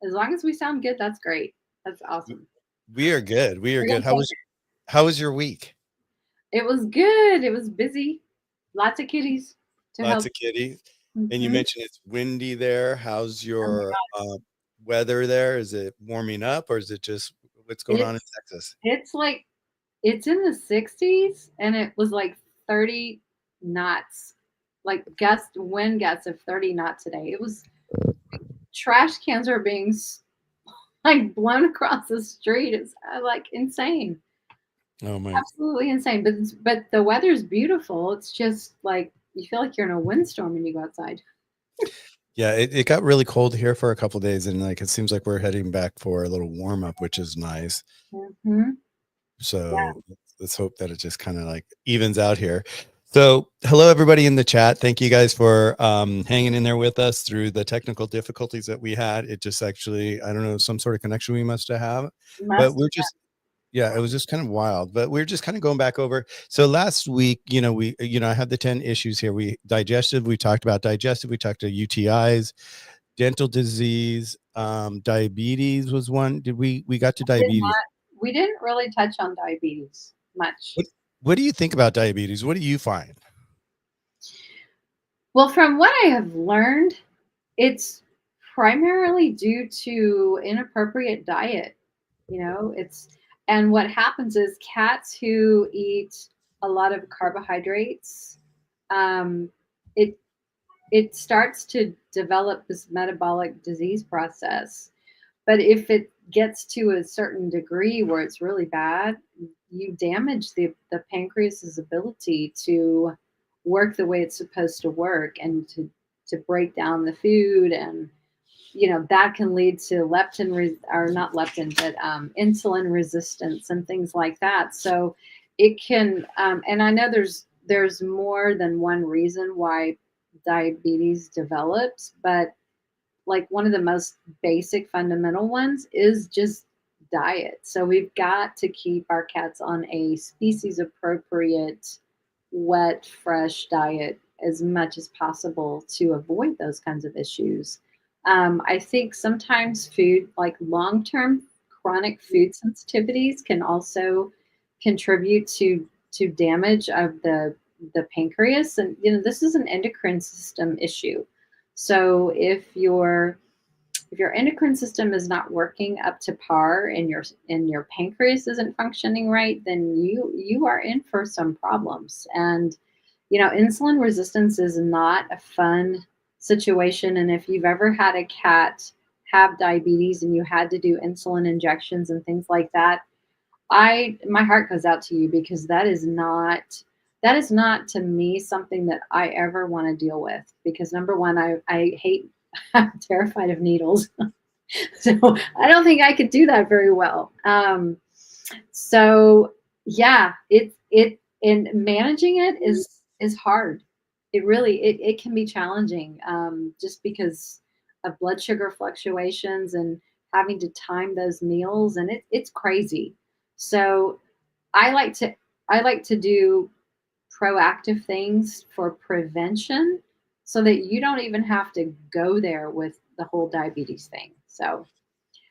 As long as we sound good, that's great. That's awesome. We are good. We are We're good. gonna take it. How was your week? It was good. It was busy. Lots of kitties to Lots help. of kitty. And you Hmm. mentioned it's windy there. How's Oh my your God. weather there? Is it warming up or is it just what's going on in It's Texas? it's like it's in the 60s and it was like 30 knots. Like wind gusts of 30 knots today. It was trash cans are being like blown across the street. It's like insane. Oh my. Absolutely insane. But the weather's beautiful. It's just like you feel like you're in a windstorm when you go outside. Yeah, it got really cold here for a couple days, and like it seems like we're heading back for a little warm up, which is nice. Hmm. Yeah. So let's hope that it just kind of like evens out here. So hello everybody in the chat. Thank you guys for hanging in there with us through the technical difficulties that we had. It just actually, I don't know, some sort of connection we must have, but Must. we're just, yeah, it was just kind of wild, but we're just kind of going back over. So last week, I had the 10 issues here. We talked about digestive, we talked to UTIs, dental disease, diabetes was one. We got to Did diabetes. not. We didn't really touch on diabetes much. What do you think about diabetes? What do you find? Well, from what I have learned, it's primarily due to inappropriate diet. It's and what happens is cats who eat a lot of carbohydrates, um, it it starts to develop this metabolic disease process. But if it gets to a certain degree where it's really bad, you damage the pancreas's ability to work the way it's supposed to work and to break down the food. And that can lead to or not leptin, but insulin resistance and things like that. So it can, and I know there's more than one reason why diabetes develops, but like one of the most basic fundamental ones is just diet. So we've got to keep our cats on a species appropriate, wet, fresh diet as much as possible to avoid those kinds of issues. I think sometimes food, like long term chronic food sensitivities, can also contribute to damage of the pancreas. And this is an endocrine system issue. So if your endocrine system is not working up to par and your pancreas isn't functioning right, then you are in for some problems. And insulin resistance is not a fun situation. And if you've ever had a cat have diabetes and you had to do insulin injections and things like that, my heart goes out to you, because that is not to me something that I ever want to deal with, because number one, I hate I'm terrified of needles. So I don't think I could do that very well. So yeah, it and managing it is hard. It can be challenging, just because of blood sugar fluctuations and having to time those meals, and it's crazy. So I like to I like to do proactive things for prevention so that you don't even have to go there with the whole diabetes thing. So,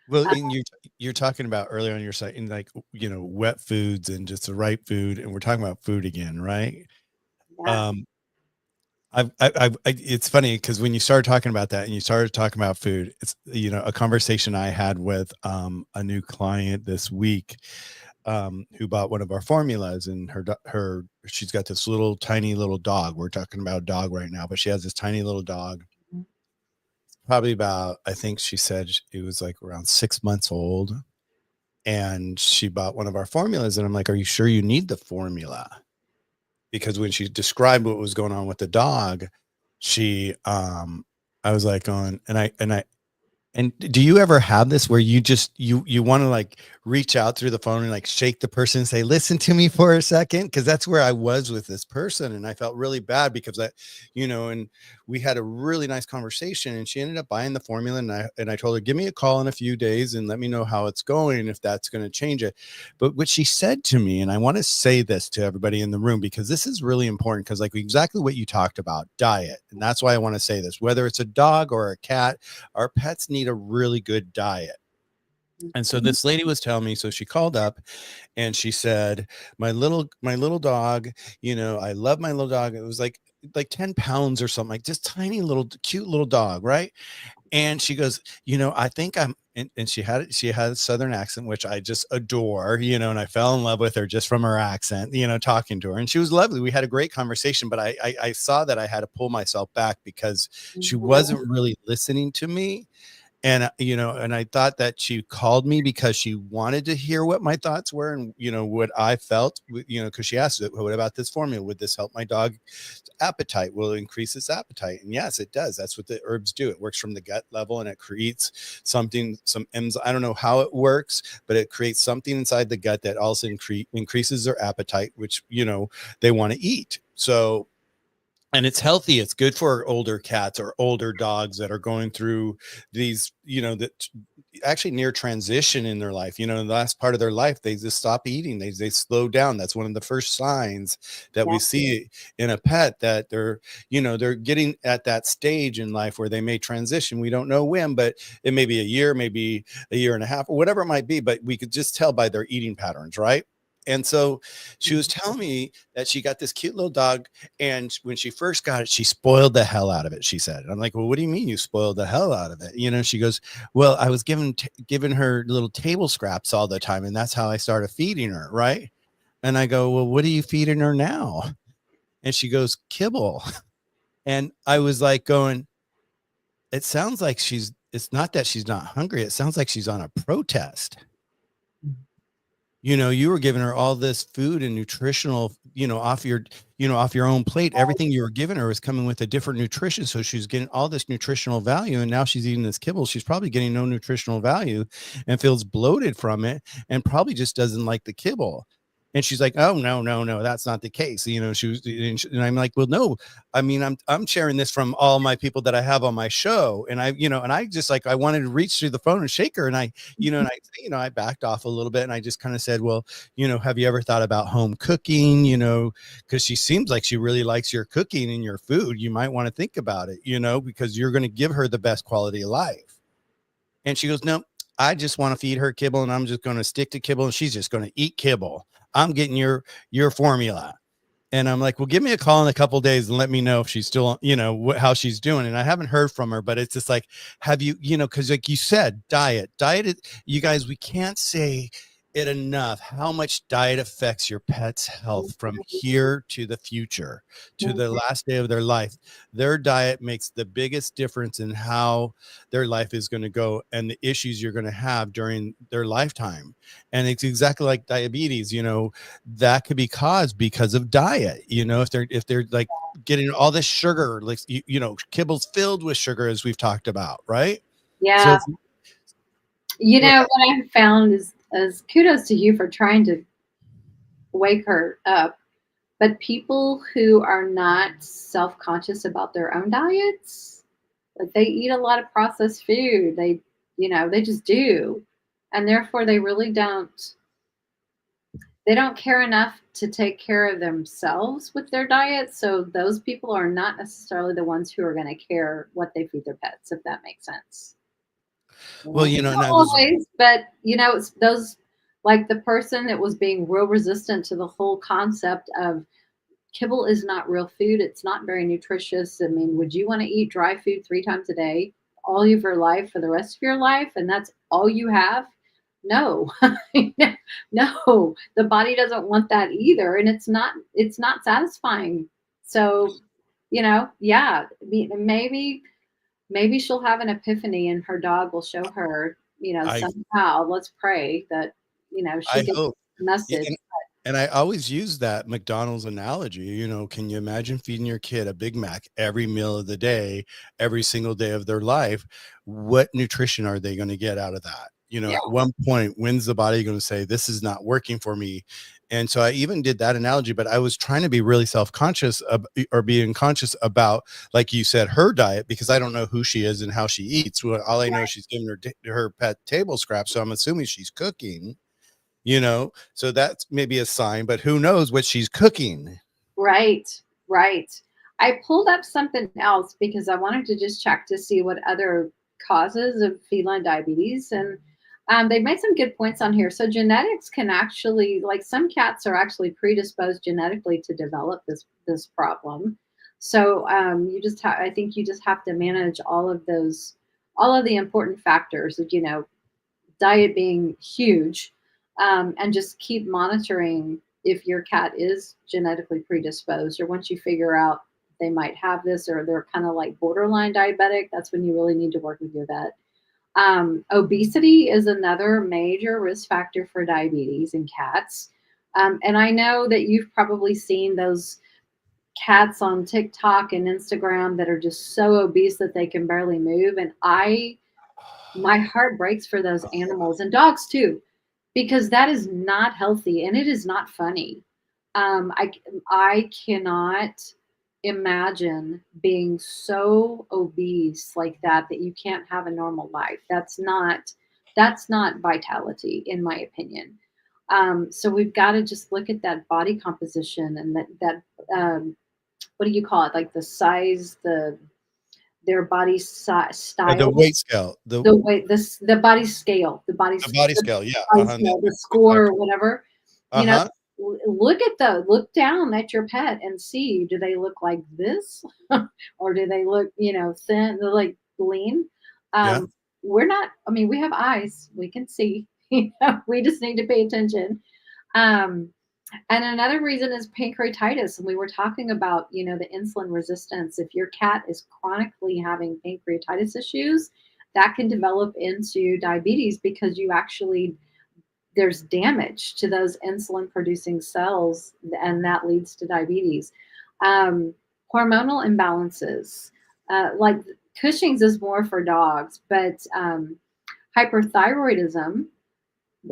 Well, uh, and you're talking about earlier on your site in like wet foods and just the right food, and we're talking about food again, right? yeah. Um, it's funny because when you started talking about that and you started talking about food, it's a conversation I had with a new client this week, who bought one of our formulas, and she's got this little tiny little dog. We're talking about a dog right now, but she has this tiny little dog, probably about, I think she said it was like around 6 months old, and she bought one of our formulas, and I'm like, are you sure you need the formula? Because when she described what was going on with the dog, she I was like on, and do you ever have this where you just you want to like reach out through the phone and like shake the person and say, listen to me for a second? Because that's where I was with this person, and I felt really bad because and we had a really nice conversation, and she ended up buying the formula, and I told her, give me a call in a few days and let me know how it's going and if that's going to change it. But what she said to me, and I want to say this to everybody in the room because this is really important, because like exactly what you talked about, diet, and that's why I want to say this, whether it's a dog or a cat, our pets need need a really good diet. And so Mhm. this lady was telling me, so she called up and she said, my little dog, I love my little dog. It was like 10 pounds or something, like just tiny little cute little dog, right? And she goes, I think and she had a southern accent, which I just adore, and I fell in love with her just from her accent, talking to her. And she was lovely. We had a great conversation, but I saw that I had to pull myself back because she Mhm. wasn't really listening to me. And and I thought that she called me because she wanted to hear what my thoughts were and what I felt, because she asked, what about this formula? Would this help my dog appetite? Will it increase its appetite? And yes, it does. That's what the herbs do. It works from the gut level and it creates some enzyme. I don't know how it works, but it creates something inside the gut that also increases their appetite, which they want to eat. So, and it's healthy. It's good for older cats or older dogs that are going through these, that actually near transition in their life. In the last part of their life, they just stop eating. They slow down. That's one of the first signs that Yeah. we see in a pet, that they're getting at that stage in life where they may transition. We don't know when, but it may be a year, maybe a year and a half, or whatever it might be. But we could just tell by their eating patterns, right? And so she was telling me that she got this cute little dog, and when she first got it, she spoiled the hell out of it, she said. And I'm like, well, what do you mean you spoiled the hell out of it? She goes, well, I was giving her little table scraps all the time, and that's how I started feeding her, right? And I go, well, what are you feeding her now? And she goes, kibble. And I was like going, it sounds like it's not that she's not hungry. It sounds like she's on a protest. You were giving her all this food and nutritional, off your own plate. Everything you were giving her was coming with a different nutrition. So she's getting all this nutritional value. And now she's eating this kibble. She's probably getting no nutritional value and feels bloated from it and probably just doesn't like the kibble. And she's like, oh, no, no, no, that's not the case. And I'm like, well, no, I mean, I'm sharing this from all my people that I have on my show. And I just like, I wanted to reach through the phone and shake her. And I backed off a little bit and I just kind of said, well, have you ever thought about home cooking? Because she seems like she really likes your cooking and your food. You might want to think about it, because you're going to give her the best quality of life. And she goes, no, I just want to feed her kibble and I'm just going to stick to kibble and she's just going to eat kibble. I'm getting your formula. And I'm like, well, give me a call in a couple of days and let me know if she's still, how she's doing. And I haven't heard from her, but it's just like, have you, because like you said, diet, you guys, we can't say it enough how much diet affects your pet's health from here to the future, to the last day of their life. Their diet makes the biggest difference in how their life is going to go and the issues you're going to have during their lifetime. And it's exactly like diabetes, that could be caused because of diet. If they're like getting all this sugar, like kibble's filled with sugar, as we've talked about, right? So Yeah. What I've found is, as kudos to you for trying to wake her up, but people who are not self-conscious about their own diets, like they eat a lot of processed food. They just do. And therefore they don't care enough to take care of themselves with their diet. So those people are not necessarily the ones who are going to care what they feed their pets, if that makes sense. well, Not and I was always, but it's those, like the person that was being real resistant to the whole concept of kibble is not real food. It's not very nutritious. I mean, would you want to eat dry food 3 times a day all of your life for the rest of your life? And that's all you have? No, no, the body doesn't want that either. And it's not satisfying. So, yeah, maybe she'll have an epiphany and her dog will show her, I somehow. Let's pray that, she I gets hope. the Yeah, message. and I always use that McDonald's analogy. Can you imagine feeding your kid a Big Mac every meal of the day, every single day of their life? What nutrition are they going to get out of that? Yeah. At one point, when's the body going to say, this is not working for me? And so I even did that analogy, but I was trying to be really self-conscious or being conscious about, like you said, her diet, because I don't know who she is and how she eats. Well, all I know is she's giving her pet table scraps. So I'm assuming she's cooking, so that's maybe a sign, but who knows what she's cooking. Right, right. I pulled up something else because I wanted to just check to see what other causes of feline diabetes, and they've made some good points on here. So genetics can actually, like some cats are actually predisposed genetically to develop this problem. So I think you just have to manage all of the important factors of, diet being huge, and just keep monitoring if your cat is genetically predisposed, or once you figure out they might have this or they're kind of like borderline diabetic, that's when you really need to work with your vet. Obesity is another major risk factor for diabetes in cats. And I know that you've probably seen those cats on TikTok and Instagram that are just so obese that they can barely move. And my heart breaks for those animals and dogs too, because that is not healthy and it is not funny. I cannot imagine being so obese like that you can't have a normal life. That's not vitality, in my opinion. So we've got to just look at that body composition and that what do you call it? Like the size, their body The style, weight scale, the way the body scale, the body scale. Yeah. body Uh-huh. scale, the score or whatever. You know, Uh-huh. look down at your pet and see, do they look like this, or do they look, thin, they're like lean? Yeah. We're not. I mean, we have eyes, we can see. We just need to pay attention. Um, and another reason is pancreatitis. And we were talking about, the insulin resistance. If your cat is chronically having pancreatitis issues, that can develop into diabetes because there's damage to those insulin producing cells, and that leads to diabetes. Um, Hormonal imbalances, like Cushing's is more for dogs, but hyperthyroidism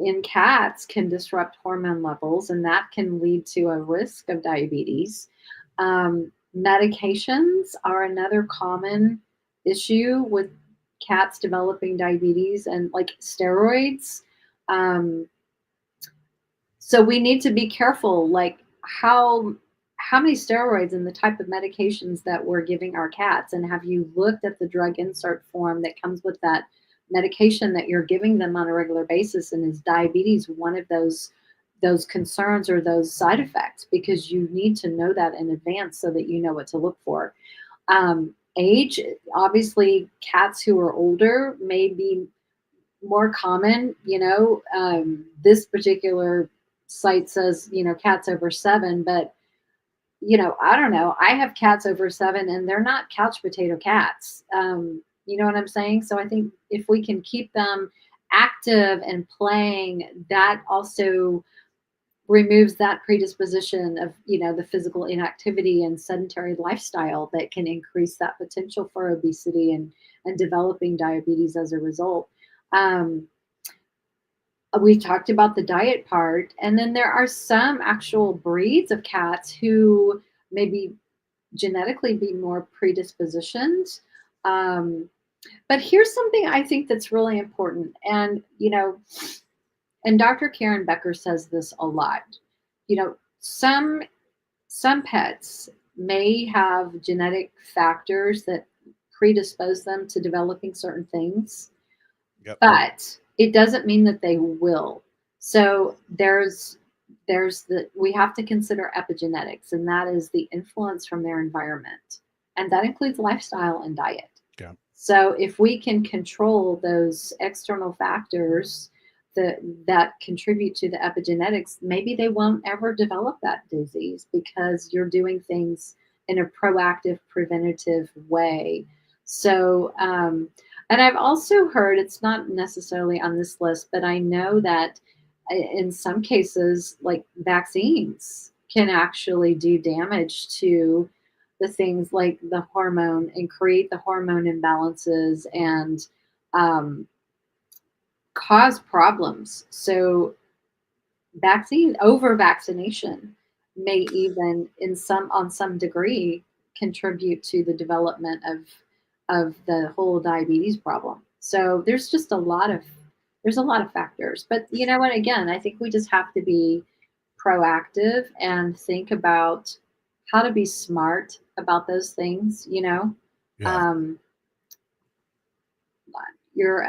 in cats can disrupt hormone levels, and that can lead to a risk of diabetes. Medications are another common issue with cats developing diabetes, and like steroids. Um, so we need to be careful, like how many steroids and the type of medications that we're giving our cats, and have you looked at the drug insert form that comes with that medication that you're giving them on a regular basis, and is diabetes one of those concerns or those side effects? Because you need to know that in advance so that you know what to look for. Age, obviously, cats who are older may be more common. This particular site says, cats over 7, but I don't know. I have cats over 7 and they're not couch potato cats. You know what I'm saying? So I think if we can keep them active and playing, that also removes that predisposition of, the physical inactivity and sedentary lifestyle that can increase that potential for obesity and developing diabetes as a result. Um, we talked about the diet part, and then there are some actual breeds of cats who maybe genetically be more predispositioned. Um, but here's something I think that's really important, and Dr. Karen Becker says this a lot. Some pets may have genetic factors that predispose them to developing certain things, Yep. but it doesn't mean that they will. So we have to consider epigenetics, and that is the influence from their environment, and that includes lifestyle and diet. Yeah. So if we can control those external factors that contribute to the epigenetics, maybe they won't ever develop that disease because you're doing things in a proactive, preventative way. So, and I've also heard, it's not necessarily on this list, but I know that in some cases, like vaccines can actually do damage to the things like the hormone and create the hormone imbalances and cause problems. So over vaccination may even on some degree contribute to the development of the whole diabetes problem. So there's a lot of factors. But you know what, again, I think we just have to be proactive and think about how to be smart about those things. Yeah. your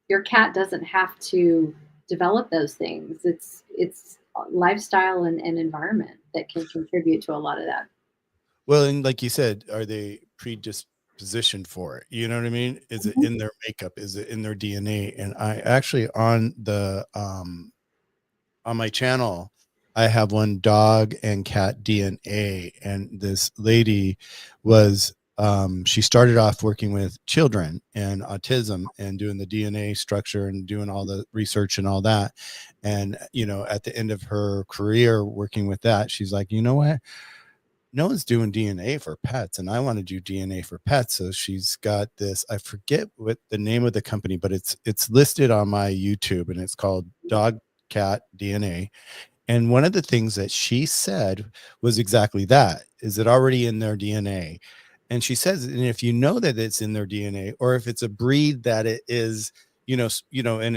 your cat doesn't have to develop those things. It's lifestyle and environment that can contribute to a lot of that. Well, and like you said, are they predispositioned for it? You know what I mean? Is it Mhm. in their makeup? Is it in their DNA? And I actually on my channel, I have one dog and cat DNA, and this lady was she started off working with children and autism and doing the DNA structure and doing all the research and all that. And at the end of her career working with that, she's like, you know what? No one's doing DNA for pets, and I want to do DNA for pets. So she's got this, I forget what the name of the company, but it's listed on my YouTube, and it's called Dog Cat DNA. And one of the things that she said was exactly that. Is it already in their DNA? And she says, and if you know that it's in their DNA, or if it's a breed that it is, and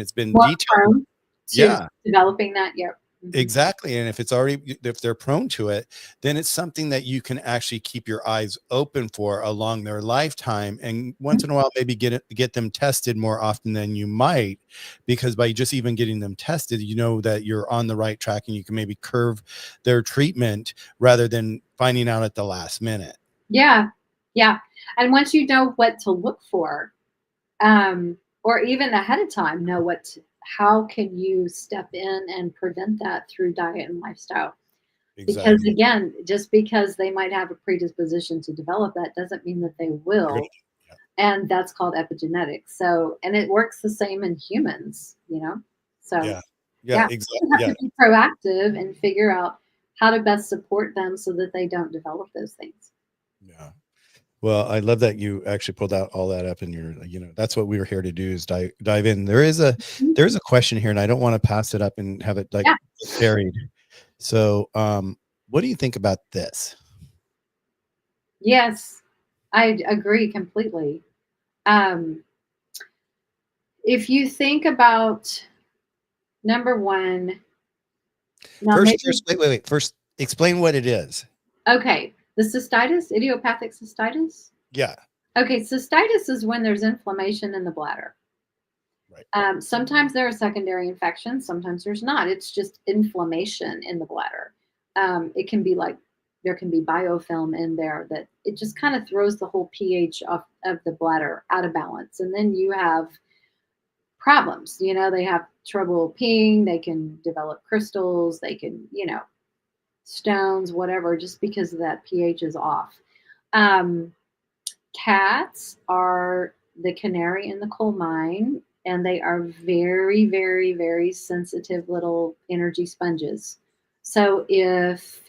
it's been More detailed. prone to Yeah. developing that. Yep. Mhm. Exactly. And if they're prone to it, then it's something that you can actually keep your eyes open for along their lifetime. And once in a while, maybe get them tested more often than you might, because by just even getting them tested, you know that you're on the right track and you can maybe curve their treatment rather than finding out at the last minute. Yeah. Yeah. And once you know what to look for, or even ahead of time, know how can you step in and prevent that through diet and lifestyle? Because Exactly. again, just because they might have a predisposition to develop that doesn't mean that they They're will. gonna- And that's called epigenetics. So, and it works the same in humans, you know? So, Yeah. Yeah. yeah, Exactly. you have Yeah. to be proactive and figure out how to best support them so that they don't develop those things. Yeah. Well, I love that you actually pulled out all that up, and that's what we were here to do, is dive in. Mhm. There's a question here, and I don't want to pass it up and have it like Yeah. buried. So, what do you think about this? Yes, I agree completely. Um, if you think about number one, now First, maybe, wait. First, explain what it is. okay, the cystitis, idiopathic cystitis. Yeah. Okay, cystitis is when there's inflammation in the bladder. Right. Sometimes there are secondary infections, sometimes there's not. It's just inflammation in the bladder. It can be like there can be biofilm in there that it just kind of throws the whole pH of the bladder out of balance. And then you have problems. They have trouble peeing, they can develop crystals, they can, stones, whatever, just because of that pH is off. Um, Cats are the canary in the coal mine, and they are very, very, very sensitive little energy sponges. So if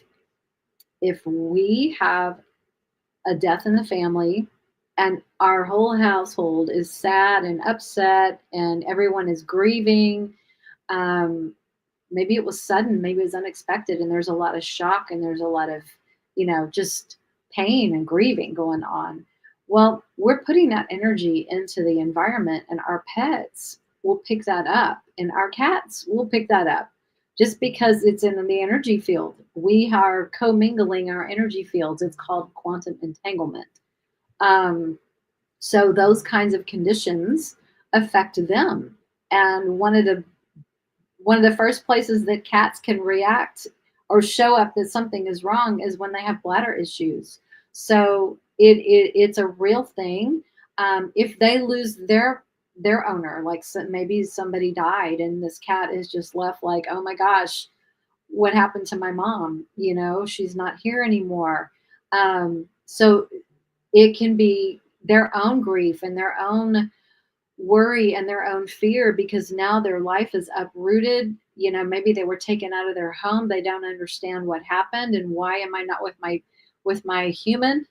we have a death in the family and our whole household is sad and upset and everyone is grieving, um, maybe it was sudden, maybe it was unexpected, and there's a lot of shock and there's a lot of, just pain and grieving going on. Well, we're putting that energy into the environment, and our pets will pick that up, and our cats will pick that up just because it's in the energy field. We are commingling our energy fields. It's called quantum entanglement. Um, so those kinds of conditions affect them. And one of the first places that cats can react or show up that something is wrong is when they have bladder issues. So it's a real thing. If they lose their owner, like maybe somebody died and this cat is just left like, oh my gosh, what happened to my mom? She's not here anymore. So it can be their own grief and their own worry and their own fear because now their life is uprooted. Maybe they were taken out of their home. They don't understand what happened and why am I not with my human?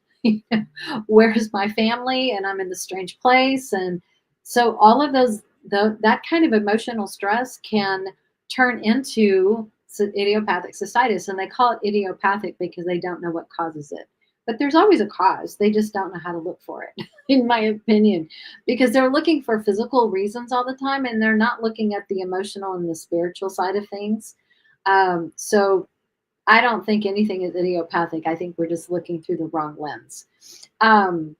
Where's my family? And I'm in the strange place. And so all of that kind of emotional stress can turn into idiopathic cystitis, and they call it idiopathic because they don't know what causes it. But there's always a cause. They just don't know how to look for it, in my opinion, because they're looking for physical reasons all the time and they're not looking at the emotional and the spiritual side of things. So I don't think anything is idiopathic. I think we're just looking through the wrong lens. Um,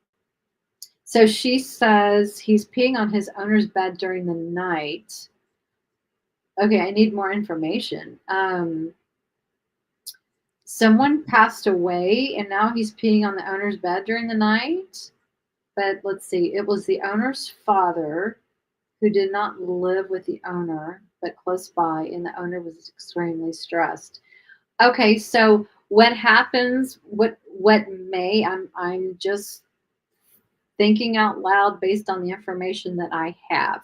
So she says he's peeing on his owner's bed during the night. Okay, I need more information. Someone passed away and now he's peeing on the owner's bed during the night. But let's see, it was the owner's father who did not live with the owner, but close by, and the owner was extremely stressed. Okay, so what happens? What may I'm just thinking out loud based on the information that I have.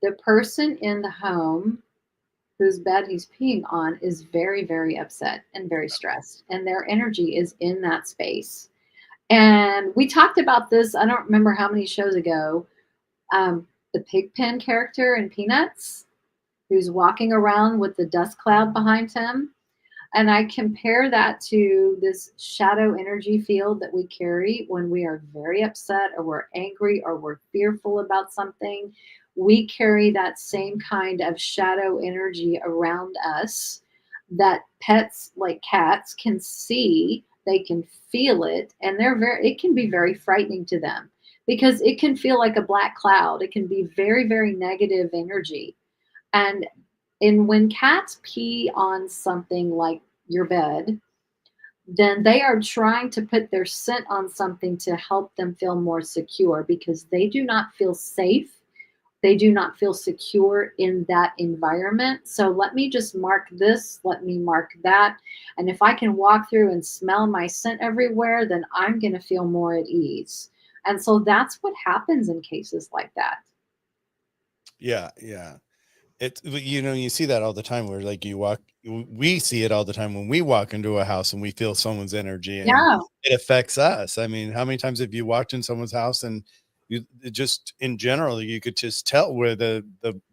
The person in the home whose bed he's peeing on is very, very upset and very stressed, and their energy is in that space. And we talked about this, I don't remember how many shows ago, the Pigpen character in Peanuts, who's walking around with the dust cloud behind him. And I compare that to this shadow energy field that we carry when we are very upset or we're angry or we're fearful about something. We carry that same kind of shadow energy around us that pets like cats can see, they can feel it, and it can be very frightening to them because it can feel like a black cloud. It can be very, very negative energy. And when cats pee on something like your bed, then they are trying to put their scent on something to help them feel more secure because they do not feel safe. They do not feel secure in that environment. So let me just mark this, let me mark that. And if I can walk through and smell my scent everywhere, then I'm going to feel more at ease. And so that's what happens in cases like that. Yeah, yeah. It's, you see that all the time where like we see it all the time when we walk into a house and we feel someone's energy and Yeah. it affects us. I mean, how many times have you walked in someone's house and just in general, you could just tell where the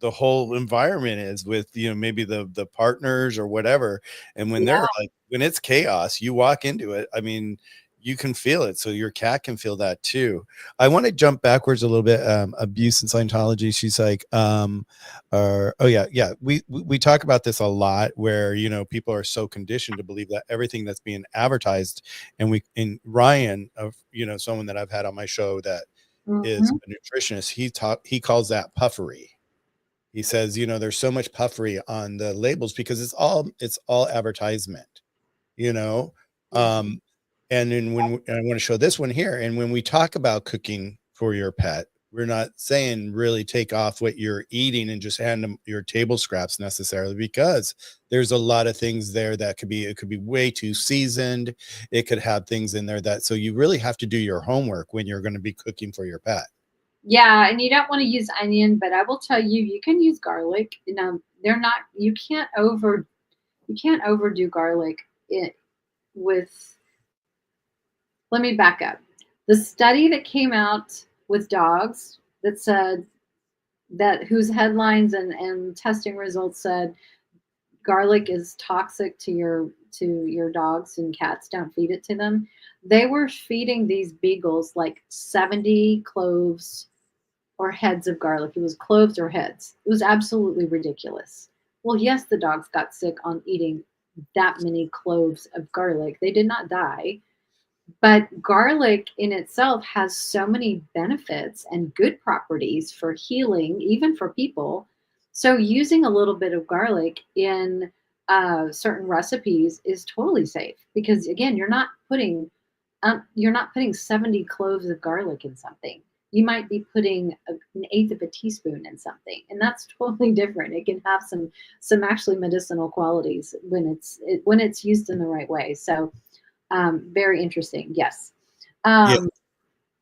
whole environment is with, maybe the partners or whatever. And when Yeah. they're like, when it's chaos, you walk into it. I mean, you can feel it. So your cat can feel that too. I want to jump backwards a little bit. Abuse and Scientology. She's like, oh yeah. We talk about this a lot where, people are so conditioned to believe that everything that's being advertised, and Ryan of, someone that I've had on my show that is Mhm. a nutritionist, he calls that puffery. He says, there's so much puffery on the labels because it's all advertisement, you know. Mhm. um and then and I want to show this one here, and when we talk about cooking for your pet, we're not saying really take off what you're eating and just hand them your table scraps necessarily, because there's a lot of things there that it could be way too seasoned. It could have things in there so you really have to do your homework when you're going to be cooking for your pet. Yeah, and you don't want to use onion, but I will tell you, you can use garlic. They're not. You can't overdo garlic. It with. Let me back up. The study that came out with dogs that said that whose headlines and testing results said garlic is toxic to your dogs and cats, don't feed it to them. They were feeding these beagles like 70 cloves or heads of garlic. It was cloves or heads. It was absolutely ridiculous. Well, yes, the dogs got sick on eating that many cloves of garlic. They did not die, but garlic in itself has so many benefits and good properties for healing, even for people. So using a little bit of garlic in certain recipes is totally safe because again, you're not putting 70 cloves of garlic in something. You might be putting an eighth of a teaspoon in something, and that's totally different. It can have some actually medicinal qualities when it's used in the right way. So very interesting. Yes. Yeah, Um,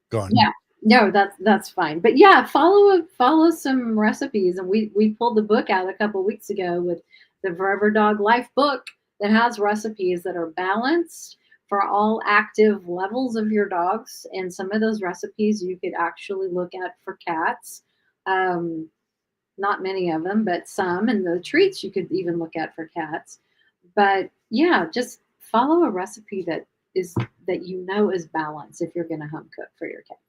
go on. yeah. No, that's fine. But yeah, follow some recipes, and we pulled the book out a couple weeks ago with the Forever Dog Life book that has recipes that are balanced for all active levels of your dogs. And some of those recipes you could actually look at for cats. Um, Not many of them, but some, and the treats you could even look at for cats. But yeah, just follow a recipe is that is balanced if you're going to home cook for your cat.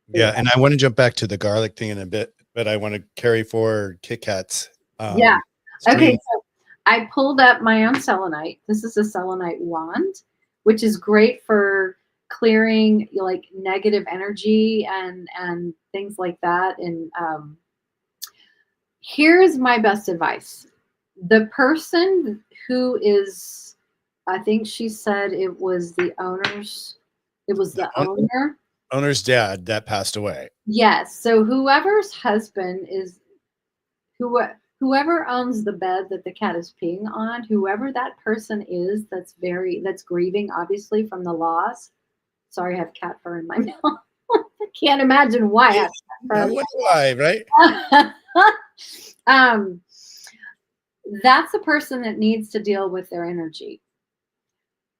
For your Yeah, pet. and I want to jump back to the garlic thing in a bit, but I want to carry forward Kit Kat's Yeah. Okay. stream. So I pulled up my own selenite. This is a selenite wand, which is great for clearing like negative energy and things like that. And here's my best advice: the person who is, I think she said it was the owner's, it was The the owner. owner's dad that passed away. Yes. So whoever's husband is, who whoever owns the bed that the cat is peeing on, whoever that person is, that's grieving obviously from the loss. Sorry, I have cat fur in my mouth. I can't imagine why I have I cat wonder why, right? fur. um, that's the person that needs to deal with their energy.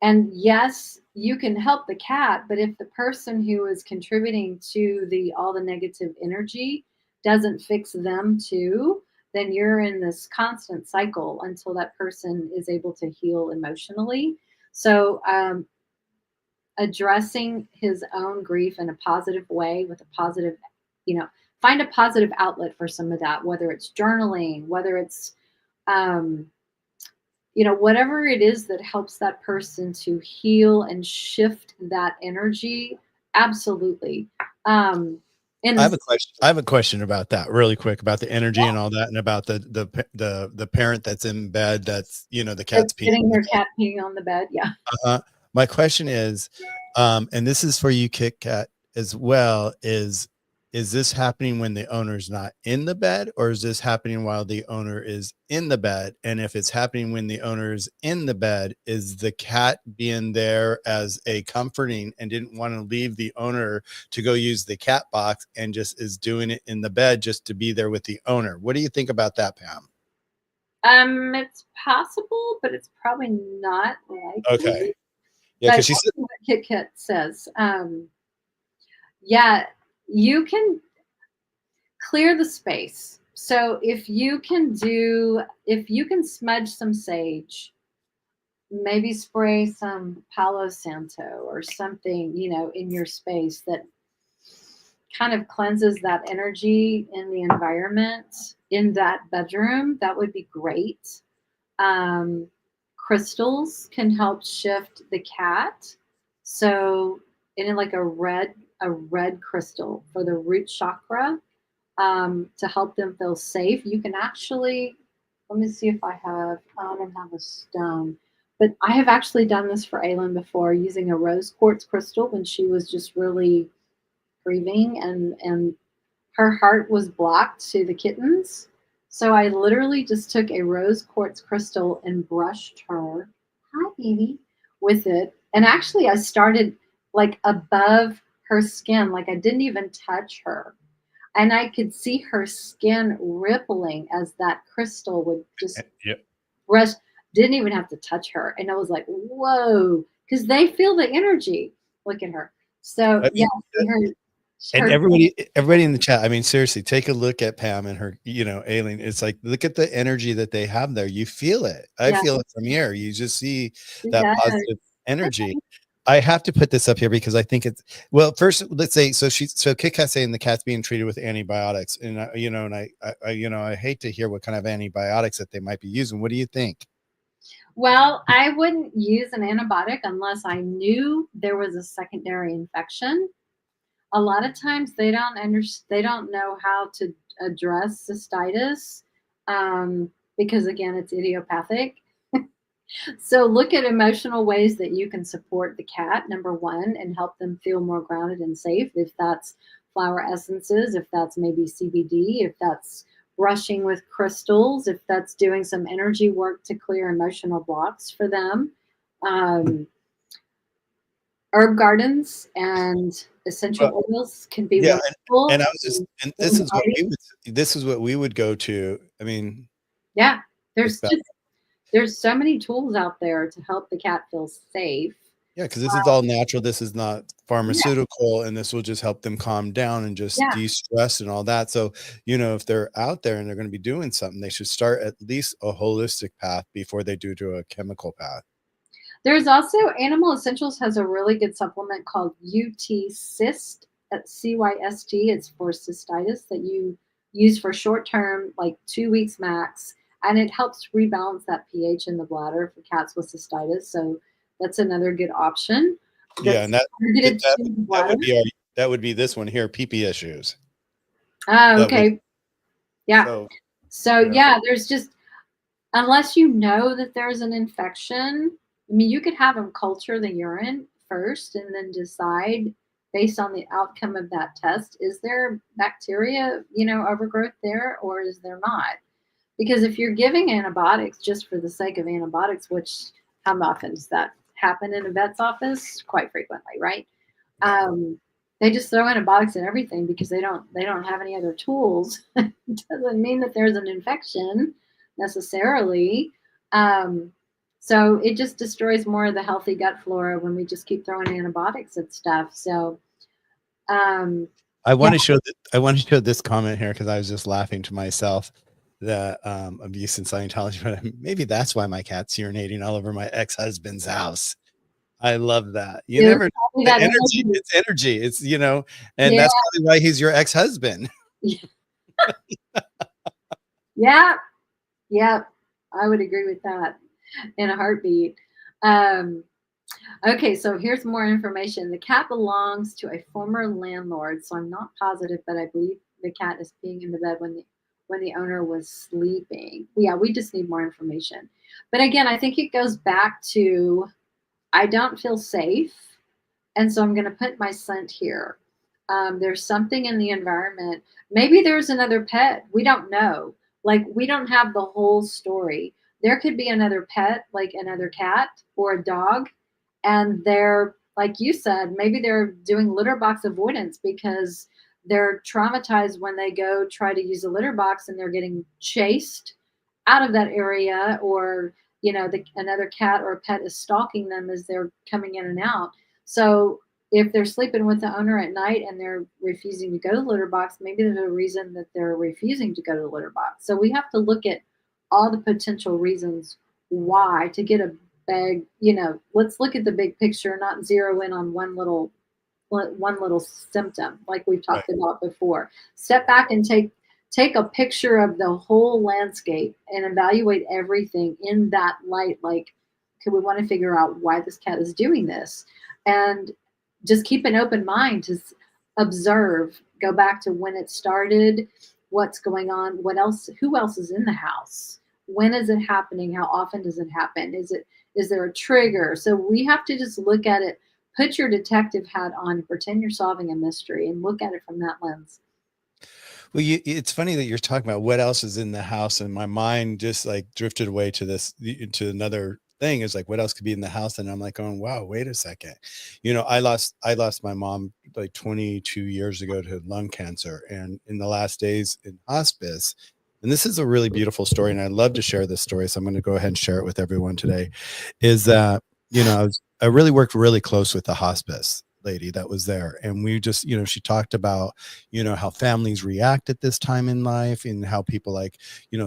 And yes, you can help the cat, but if the person who is contributing to the all the negative energy doesn't fix them too, then you're in this constant cycle until that person is able to heal emotionally. So addressing his own grief in a positive way with a positive, you know, find a positive outlet for some of that, whether it's journaling, whether it's um, whatever it is that helps that person to heal and shift that energy. Absolutely. In I have this, a question. I have a question about that really quick about the energy and all that, and about the parent that's in bed that's the cat's that's peeing getting in the their cat peeing on the bed. Yeah. bed. My question is, and this is for you, Kit Kat, as well, is this happening when the owner's not in the bed, or is this happening while the owner is in the bed? And if it's happening when the owner is in the bed, is the cat being there as a comforting and didn't want to leave the owner to go use the cat box and just is doing it in the bed just to be there with the owner? What do you think about that, Pam? It's possible, but it's probably not Okay. likely. Yeah, But because she said, what Kit Kat says, yeah, you can clear the space. So if you can smudge some sage, maybe spray some Palo Santo or something, in your space that kind of cleanses that energy in the environment in that bedroom, that would be great. Um, Crystals can help shift the cat. So, in like a red crystal for the root chakra, to help them feel safe. You can actually, let me see if I don't have a stone, but I have actually done this for Aylin before using a rose quartz crystal when she was just really grieving and her heart was blocked to the kittens. So I literally just took a rose quartz crystal and brushed her, hi baby, with it. And actually I started like above her skin, like I didn't even touch her, and I could see her skin rippling as that crystal would just yep. brush. Didn't even have to touch her, and I was like, "Whoa!" Because they feel the energy. Look at her. So I yeah, mean, and her. everybody in the chat, I mean, seriously, take a look at Pam and her, Aileen. It's like, look at the energy that they have there. You feel it. I Yeah, feel it from here. You just see she that does. positive energy. I have to put this up here because I think it's, well, first, let's say, so Kit Kat saying the cat's being treated with antibiotics, and I hate to hear what kind of antibiotics that they might be using. What do you think? Well, I wouldn't use an antibiotic unless I knew there was a secondary infection. A lot of times they don't know how to address cystitis, because again it's idiopathic. So look at emotional ways that you can support the cat, number one, and help them feel more grounded and safe. If that's flower essences, if that's maybe CBD, if that's brushing with crystals, if that's doing some energy work to clear emotional blocks for them. Um, Herb gardens and essential oils can be Yeah, and wonderful. I was just, and In the body. this is what we would go to. I mean, Yeah, with there's that, just there's so many tools out there to help the cat feel safe. yeah, because this is all natural. This is not Yeah, pharmaceutical, and this will just help them calm down and just yeah. de-stress and all that. So, if they're out there and they're going to be doing something, they should start at least a holistic path before they do to a chemical path. There's also Animal Essentials has a really good supplement called UT Cyst at CYST. It's for cystitis that you use for short term, like 2 weeks max, and it helps rebalance that pH in the bladder for cats with cystitis. So that's another good option. Yeah, and that's targeted to the that bladder. would be that would be this one here, pee issues. Oh, That would, okay. Yeah. so So you know, yeah, there's just, unless you know that there's an infection, I mean, you could have them culture the urine first and then decide based on the outcome of that test, is there bacteria, overgrowth there or is there not? Because if you're giving antibiotics just for the sake of antibiotics, which how often does that happen in a vet's office? Quite frequently, right? yeah. They just throw antibiotics in everything because they don't have any other tools. It doesn't mean that there's an infection necessarily. Um, so it just destroys more of the healthy gut flora when we just keep throwing antibiotics at stuff. So um, I yeah, want to show I want to show this comment here because I was just laughing to myself that abuse in Scientology, but maybe that's why my cat's urinating all over my ex-husband's house. I love that. You it's never probably the that energy, energy. it's energy. It's, and Yeah, that's probably why he's your ex-husband. yeah, yeah. I would agree with that in a heartbeat. Um, Okay, so here's more information. The cat belongs to a former landlord, so I'm not positive, but I believe the cat is peeing in the bed when the owner was sleeping. Yeah, we just need more information. But again, I think it goes back to I don't feel safe, and so I'm going to put my scent here. There's something in the environment. Maybe there's another pet. We don't know. Like we don't have the whole story. There could be another pet, like another cat or a dog, and they're like you said, maybe they're doing litter box avoidance because they're traumatized when they go try to use a litter box and they're getting chased out of that area, or another cat or a pet is stalking them as they're coming in and out. So if they're sleeping with the owner at night and they're refusing to go to the litter box, maybe there's a reason that they're refusing to go to the litter box. So we have to look at all the potential reasons why to get a big, let's look at the big picture, not zero in on one little symptom like we've Right. talked about before. Step back and take a picture of the whole landscape and evaluate everything in that light. Like, could we want to figure out why this cat is doing this? And just keep an open mind to observe, go back to when it started, what's going on, who else is in the house, when is it happening, how often does it happen, is there a trigger? So we have to just look at it, put your detective hat on and pretend you're solving a mystery and look at it from that lens. Well, it's funny that you're talking about what else is in the house, and my mind just like drifted away to to another thing. Is like, what else could be in the house? And I'm like, going, wow, wait a second. I lost my mom like 22 years ago to lung cancer, and in the last days in hospice. And this is a really beautiful story, and I'd love to share this story. So I'm going to go ahead and share it with everyone today. Is that I really worked really close with the hospice lady that was there, and we just she talked about how families react at this time in life, and how people like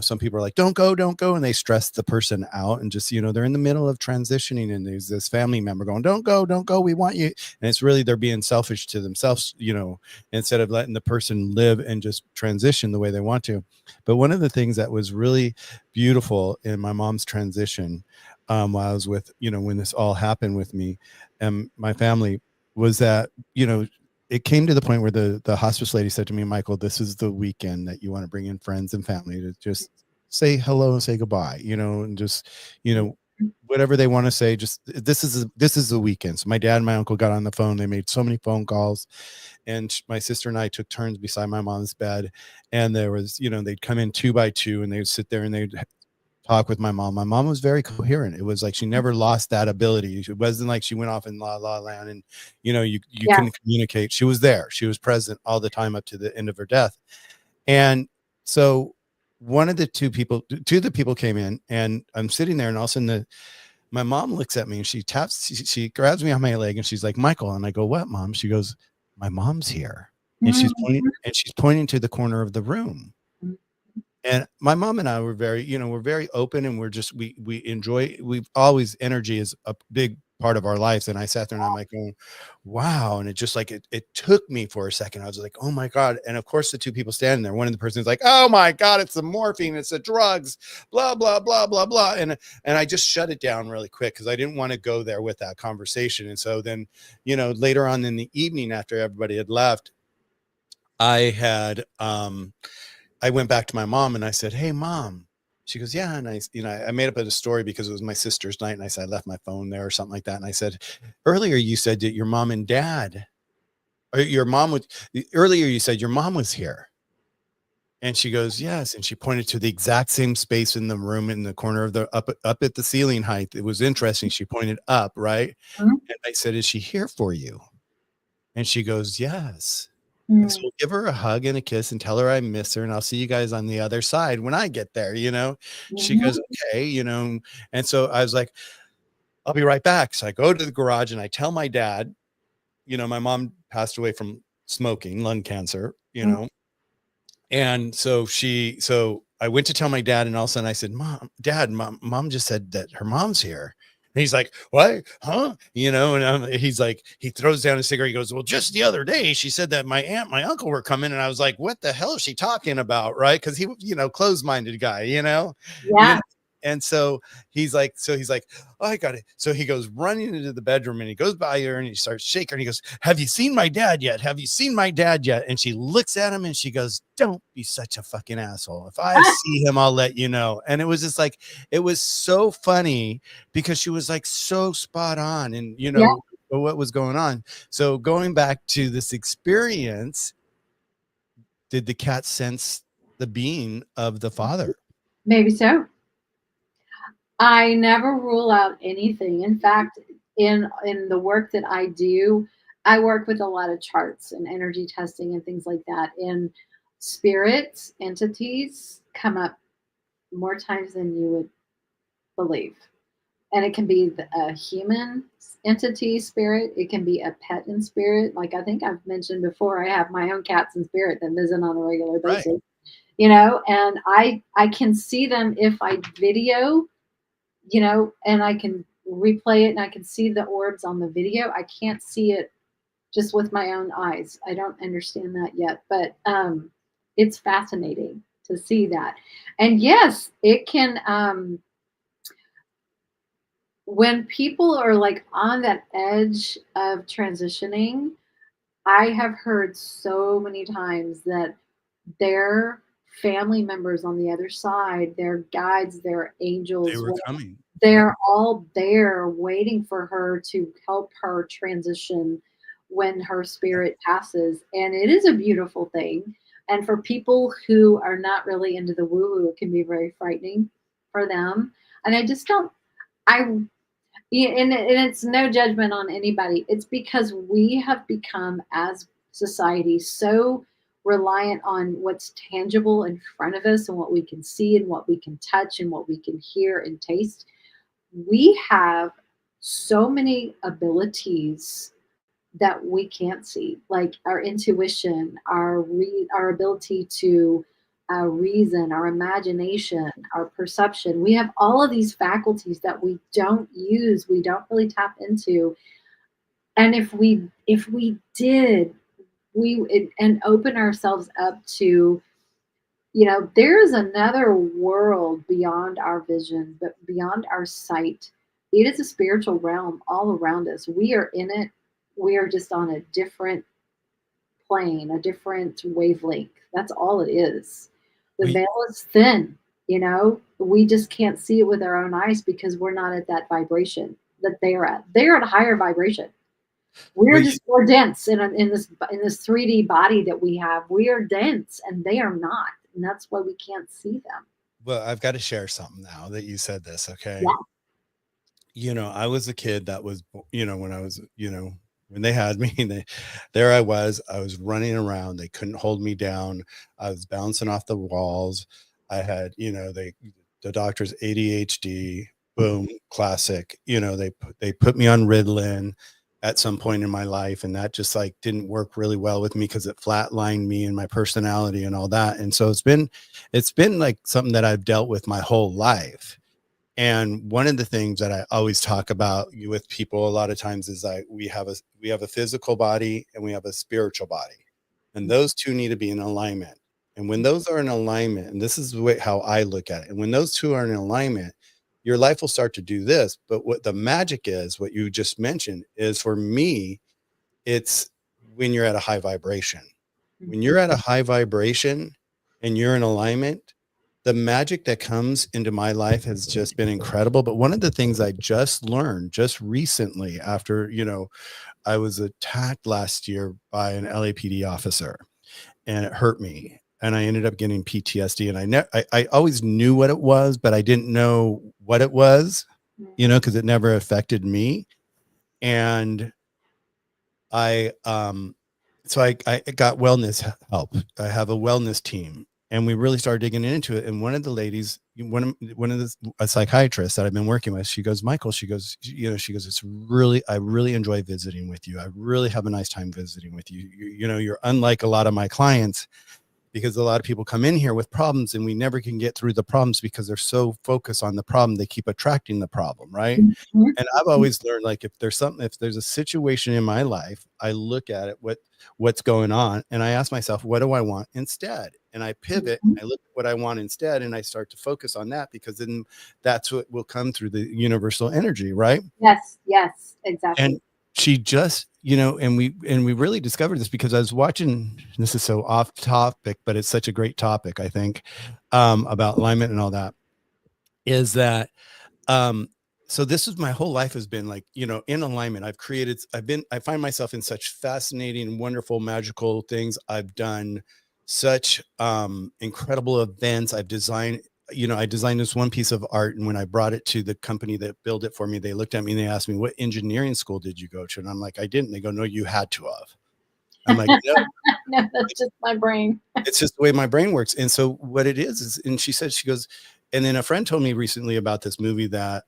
some people are like, don't go, and they stress the person out, and just they're in the middle of transitioning, and there's this family member going, don't go, we want you, and it's really they're being selfish to themselves, instead of letting the person live and just transition the way they want to. But one of the things that was really beautiful in my mom's transition, while I was with when this all happened with me and my family, was that it came to the point where the hospice lady said to me, Michael, this is the weekend that you want to bring in friends and family to just say hello and say goodbye, and just whatever they want to say, just this is the weekend. So my dad and my uncle got on the phone, they made so many phone calls, and my sister and I took turns beside my mom's bed, and there was they'd come in two by two, and they'd sit there and they'd talk with my mom. My mom was very coherent. It was like she never lost that ability. It wasn't like she went off in la la land and you Yeah. couldn't communicate. She was there. She was present all the time up to the end of her death. And so two of the people came in, and I'm sitting there, and all of a sudden my mom looks at me and she grabs me on my leg, and she's like, Michael. And I go, what, Mom? She goes, my mom's here. And she's pointing to the corner of the room. Mhm. And my mom and I were we're very open, and we're just, we've always, energy is a big part of our lives. And I sat there and I'm like, going, wow. And it just like, it took me for a second. I was like, oh my God. And of course the two people standing there, one of the person's like, oh my God, it's the morphine, it's the drugs, blah, blah, blah, blah, blah. And I just shut it down really quick because I didn't want to go there with that conversation. And so then, you know, later on in the evening after everybody had left, I went back to my mom and I said, hey mom. She goes, yeah. And I made up a story because it was my sister's night. And I said, I left my phone there or something like that. And I said, earlier you said that your mom and dad, or earlier you said your mom was here. And she goes, yes. And she pointed to the exact same space in the room in the corner of the up at the ceiling height. It was interesting. She pointed up, right? Mhm. And I said, is she here for you? And she goes, yes. Mm. And so we'll give her a hug and a kiss and tell her I miss her. And I'll see you guys on the other side when I get there, you know? She goes, okay, you know? And so I was like, I'll be right back. So I go to the garage and I tell my dad, you know, my mom passed away from smoking, lung cancer, you know? And so I went to tell my dad, and all of a sudden I said, mom just said that her mom's here. And he's like, what? Huh? You know, and he's like, he throws down his cigarette. He goes, well, just the other day, she said that my aunt, my uncle were coming. And I was like, what the hell is she talking about? Right. Cause he, you know, closed-minded guy, you know? Yeah. And so he's like, oh, I got it. So he goes running into the bedroom and he goes by her and he starts shaking her. And he goes, have you seen my dad yet? Have you seen my dad yet? And she looks at him and she goes, don't be such a fucking asshole. If I see him, I'll let you know. And it was just like, it was so funny because she was like so spot on and, you know, what was going on. So going back to this experience, did the cat sense the being of the father? Maybe so. I never rule out anything. In fact, in the work that I do, I work with a lot of charts and energy testing and things like that. And spirits, entities come up more times than you would believe. And it can be a human entity spirit. It can be a pet in spirit. Like I think I've mentioned before, I have my own cats in spirit that visit on a regular basis. Right. You know, and I can see them if I video, you know, and I can replay it and I can see the orbs on the video. I can't see it just with my own eyes. I don't understand that yet, but it's fascinating to see that. And yes, it can when people are like on that edge of transitioning, I have heard so many times that their family members on the other side, their guides, their angels, They were coming. they're all there waiting for her to help her transition when her spirit passes. And it is a beautiful thing. And for people who are not really into the woo woo, it can be very frightening for them. And I just don't, I yeah, and it's no judgment on anybody. It's because we have become, as society, so reliant on what's tangible in front of us and what we can see and what we can touch and what we can hear and taste. We have so many abilities that we can't see, like our intuition, our ability to reason, our imagination, our perception. We have all of these faculties that we don't use, we don't really tap into. And if we did, and open ourselves up to, you know, there's another world beyond our vision, but beyond our sight. It is a spiritual realm all around us. We are in it. We are just on a different plane, a different wavelength. That's all it is. The We, veil is thin, you know. We just can't see it with our own eyes because we're not at that vibration that they're at. They're at a higher vibration. We're we, just more dense in this 3D body that we have. We are dense and they are not. And that's why we can't see them. well, I've got to share something now that you said this. Okay. Yeah. You know, I was a kid that was, you know, when I was, you know, when they had me, there I was running around. They couldn't hold me down. I was bouncing off the walls. I had, you know, the doctor's ADHD, boom, classic. You know, they put me on Ritalin at some point in my life, and that just like didn't work really well with me because it flatlined me and my personality and all that. And so it's been like something that I've dealt with my whole life. And one of the things that I always talk about with people a lot of times is like we have a physical body and we have a spiritual body. And those two need to be in alignment. And when those are in alignment, and this is the way how I look at it, and when those two are in alignment, your life will start to do this. But what the magic is, what you just mentioned, is for me, it's when you're at a high vibration. When you're at a high vibration and you're in alignment, the magic that comes into my life has just been incredible. But one of the things I just learned just recently after, I was attacked last year by an LAPD officer and it hurt me. And I ended up getting PTSD. And I always knew what it was, but I didn't know what it was, because it never affected me. And so I got wellness help. I have a wellness team, and we really started digging into it. And one of the ladies, a psychiatrist that I've been working with, she goes, Michael, she goes, I really enjoy visiting with you. I really have a nice time visiting with you. You're unlike a lot of my clients, because a lot of people come in here with problems and we never can get through the problems because they're so focused on the problem. They keep attracting the problem. Right. And I've always learned, like, if there's a situation in my life, I look at it, what's going on. And I ask myself, what do I want instead? And I pivot, I look at what I want instead. And I start to focus on that, because then that's what will come through the universal energy. Right. Yes, exactly. And she just, and we really discovered this because I was watching, this is so off topic, but it's such a great topic, I think, about alignment and all that, is that, so this is my whole life has been like, in alignment. I find myself in such fascinating, wonderful, magical things. I've done such incredible events. I designed this one piece of art, and when I brought it to the company that built it for me, they looked at me and they asked me, what engineering school did you go to? And I'm like, I didn't. They go, no, you had to have. I'm like, no, No, that's just my brain. it's just the way my brain works. And so what it is, and she goes, and then a friend told me recently about this movie that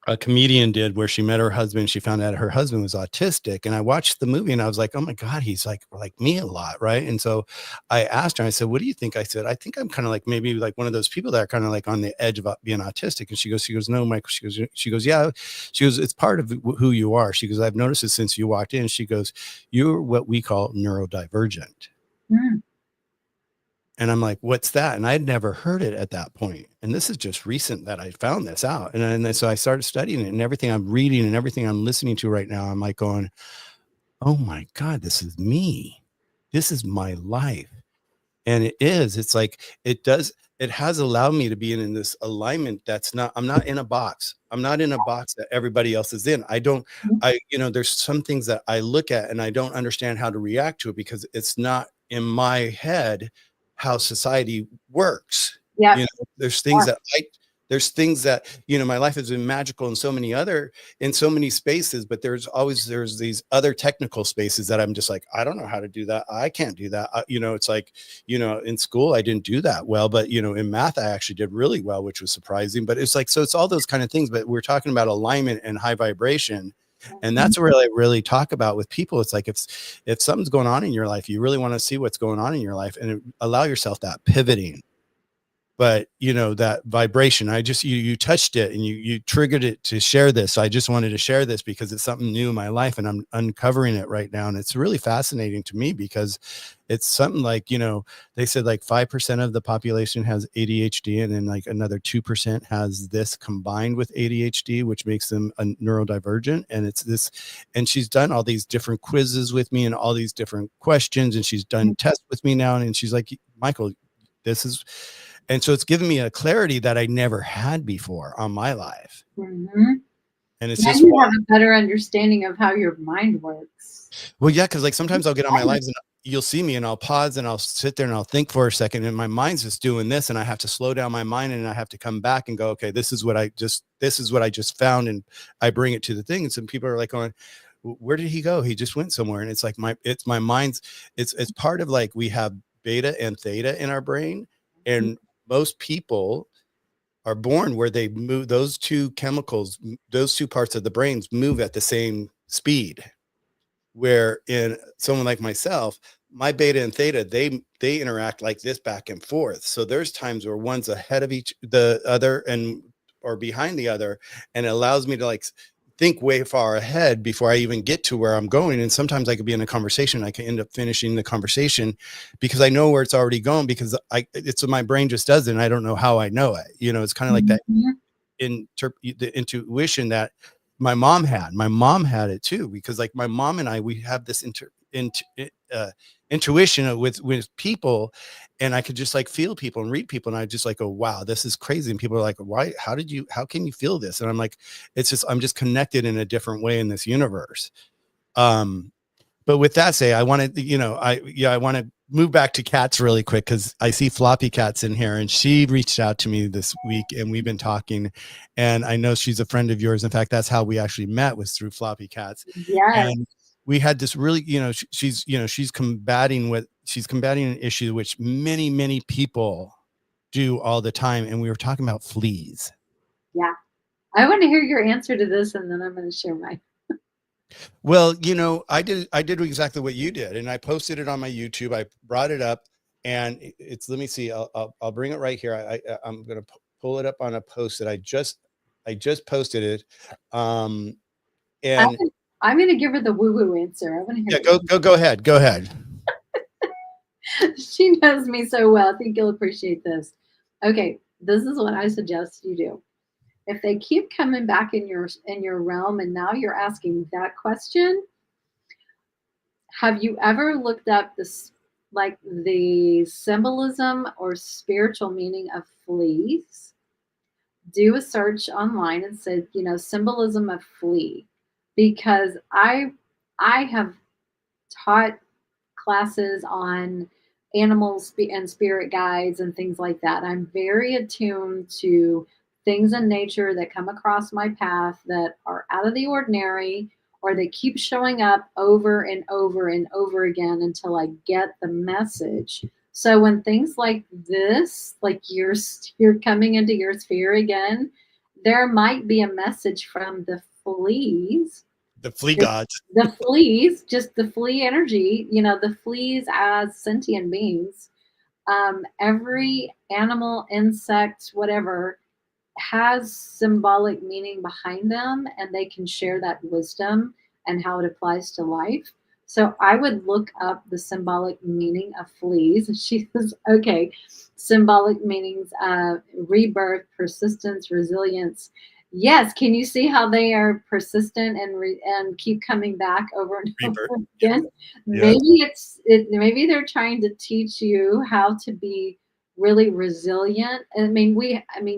a comedian did, where she met her husband. She found out her husband was autistic. And I watched the movie and I was like, oh my God, he's like me a lot. Right. And so I asked her, I said, what do you think? I said, I think I'm kind of like, maybe like one of those people that are kind of like on the edge of being autistic. And she goes, no, Michael. She goes, yeah. She goes, it's part of who you are. She goes, I've noticed it since you walked in. She goes, you're what we call neurodivergent. And I'm like, what's that? And I'd never heard it at that point. And this is just recent that I found this out. And then so I started studying it, and everything I'm reading and everything I'm listening to right now, I'm like going, oh my God, this is me. This is my life. And it's like, it has allowed me to be in this alignment. I'm not in a box. I'm not in a box that everybody else is in. There's some things that I look at and I don't understand how to react to it, because it's not in my head how society works. Yeah. There's things that my life has been magical in so many spaces, but there's these other technical spaces that I'm just like, I don't know how to do that. I can't do that. It's like, in school I didn't do that well, but in math I actually did really well, which was surprising. But it's like, so it's all those kind of things. But we're talking about alignment and high vibration. And that's where I really talk about with people. It's like, if something's going on in your life, you really want to see what's going on in your life, and allow yourself that pivoting. But that vibration, you touched it and you triggered it to share this. So I just wanted to share this because it's something new in my life, and I'm uncovering it right now. And it's really fascinating to me, because it's something like, they said like 5% of the population has ADHD, and then like another 2% has this combined with ADHD, which makes them a neurodivergent. And it's this, and she's done all these different quizzes with me and all these different questions, and she's done tests with me now. And she's like, Michael, and so it's given me a clarity that I never had before on my life. And it's now just, you have a better understanding of how your mind works. Well, yeah, because like sometimes I'll get on my lives and you'll see me and I'll pause and I'll sit there and I'll think for a second, and my mind's just doing this, and I have to slow down my mind and I have to come back and go, okay, this is what I just found, and I bring it to the thing. And some people are like going, where did he go? He just went somewhere. And it's like my mind's, it's part of, like, we have beta and theta in our brain, and most people are born where they move, those two chemicals, those two parts of the brains move at the same speed. Where in someone like myself, my beta and theta, they interact like this back and forth. So there's times where one's ahead of the other, and or behind the other, and it allows me to like think way far ahead before I even get to where I'm going. And sometimes I could be in a conversation, I could end up finishing the conversation because I know where it's already going, because it's my brain just does it, and I don't know how I know it. You know, it's kind of like that the intuition that my mom had it too, because like my mom and I, we have this intuition with people, and I could just like feel people and read people, and I just like, oh wow, this is crazy. And people are like, why, how can you feel this? And I'm like, it's just, I'm just connected in a different way in this universe. But with that say, I wanted, I want to move back to cats really quick, because I see Floppy Cats in here, and she reached out to me this week, and we've been talking, and I know she's a friend of yours. In fact, that's how we actually met, was through Floppy Cats. Yes. And we had this really, she's combating an issue which many people do all the time, and we were talking about fleas. Yeah. I want to hear your answer to this, and then I'm going to share mine. Well, I did exactly what you did, and I posted it on my YouTube. I brought it up, and it's, let me see, I'll bring it right here. I'm going to pull it up on a post that I just posted it. And I'm going to give her the woo-woo answer. I want to hear. Yeah, go ahead. She knows me so well. I think you'll appreciate this. Okay, this is what I suggest you do. If they keep coming back in your realm, and now you're asking that question, have you ever looked up this, like the symbolism or spiritual meaning of fleas? Do a search online and say, symbolism of flea, because I have taught classes on animals and spirit guides and things like that. I'm very attuned to things in nature that come across my path that are out of the ordinary, or they keep showing up over and over and over again until I get the message. So when things like this, like you're coming into your sphere again, there might be a message from the fleas, the flea gods, the fleas, just the flea energy, the fleas as sentient beings. Every animal, insect, whatever, has symbolic meaning behind them, and they can share that wisdom and how it applies to life. So I would look up the symbolic meaning of fleas. She says, okay, symbolic meanings, rebirth, persistence, resilience. Yes, can you see how they are persistent and keep coming back over and over again? Yeah. Maybe they're trying to teach you how to be really resilient. I mean,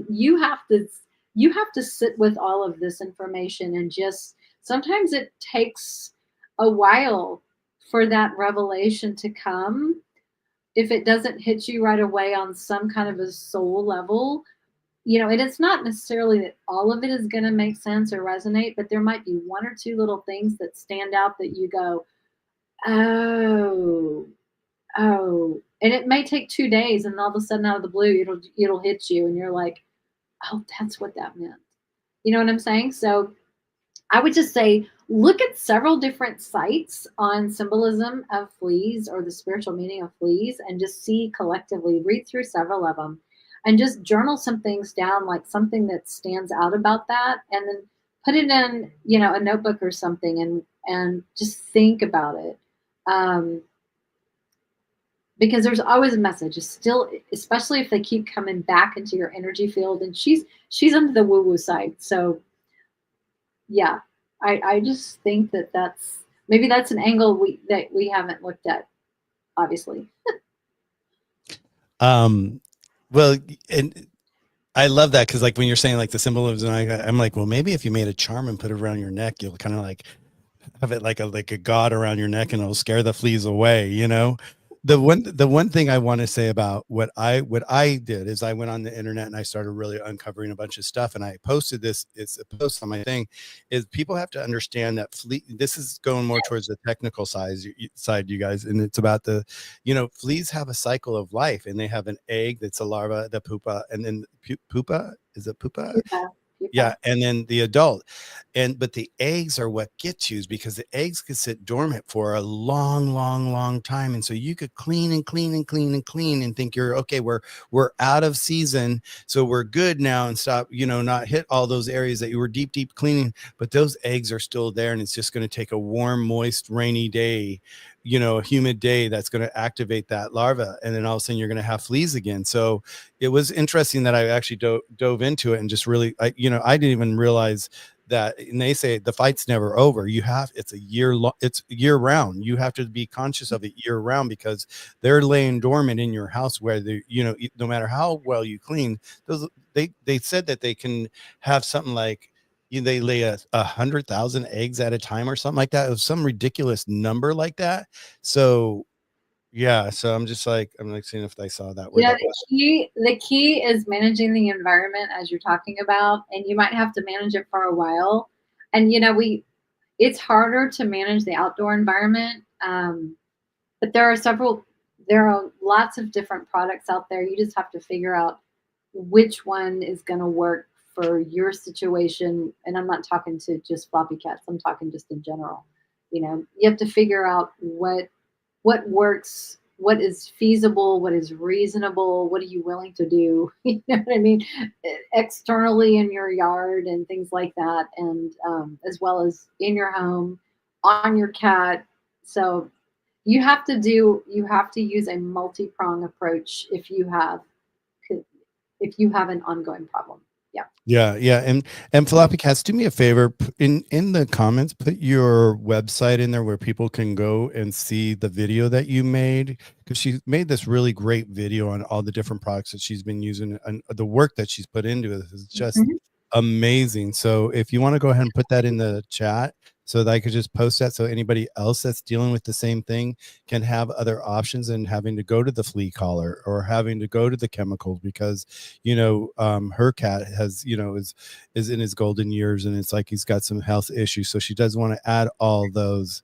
you have to sit with all of this information, and just sometimes it takes a while for that revelation to come. If it doesn't hit you right away on some kind of a soul level, and it's not necessarily that all of it is going to make sense or resonate, but there might be one or two little things that stand out that you go, oh, and it may take 2 days, and all of a sudden out of the blue, it'll hit you, and you're like, oh, that's what that meant. You know what I'm saying? So I would just say, look at several different sites on symbolism of fleas or the spiritual meaning of fleas, and just see collectively, read through several of them, and just journal some things down, like something that stands out about that, and then put it in, a notebook or something, and just think about it. Because there's always a message. It's still, especially if they keep coming back into your energy field, and she's under the woo-woo side. So yeah, I just think that's an angle that we haven't looked at, obviously. Well, and I love that, because like when you're saying like the symbolism, I'm like, well, maybe if you made a charm and put it around your neck, you'll kind of like have it like a god around your neck, and it'll scare the fleas away. The one thing I want to say about what I did is I went on the internet and I started really uncovering a bunch of stuff, and I posted this. It's a post on my thing. Is people have to understand that this is going more towards the technical side, you guys, and it's about fleas have a cycle of life, and they have an egg that's a larva, the pupa, and then pupa is it pupa? Yeah. Yeah, and then the adult. But the eggs are what gets you, is because the eggs could sit dormant for a long, long, long time. And so you could clean and clean and clean and clean and think you're okay, we're out of season, so we're good now, and stop, not hit all those areas that you were deep, deep cleaning. But those eggs are still there, and it's just going to take a warm, moist, rainy day, a humid day, that's going to activate that larva. And then all of a sudden you're going to have fleas again. So it was interesting that I actually dove into it, and just really, I didn't even realize that. And they say the fight's never over. It's a year long, it's year round. You have to be conscious of it year round, because they're laying dormant in your house, where no matter how well you clean those. They said that they can have something like, they lay 100,000 eggs at a time or something like that. It was some ridiculous number like that. So yeah, so I'm like seeing if I saw that word. Yeah, the key is managing the environment, as you're talking about, and you might have to manage it for a while. And it's harder to manage the outdoor environment, but there are lots of different products out there. You just have to figure out which one is going to work for your situation. And I'm not talking to just floppy cats. I'm talking just in general. You have to figure out what works, what is feasible, what is reasonable, what are you willing to do? You know what I mean? Externally in your yard and things like that, and as well as in your home, on your cat. So you have to use a multi-prong approach if you have an ongoing problem. Yeah. Yeah. And floppy cats, do me a favor, in the comments, put your website in there where people can go and see the video that you made, because she made this really great video on all the different products that she's been using, and the work that she's put into it is just Mhm. amazing. So if you want to go ahead and put that in the chat, so that I could just post that, so anybody else that's dealing with the same thing can have other options, and having to go to the flea collar or having to go to the chemicals, because her cat has, is in his golden years, and it's like he's got some health issues, so she doesn't want to add all those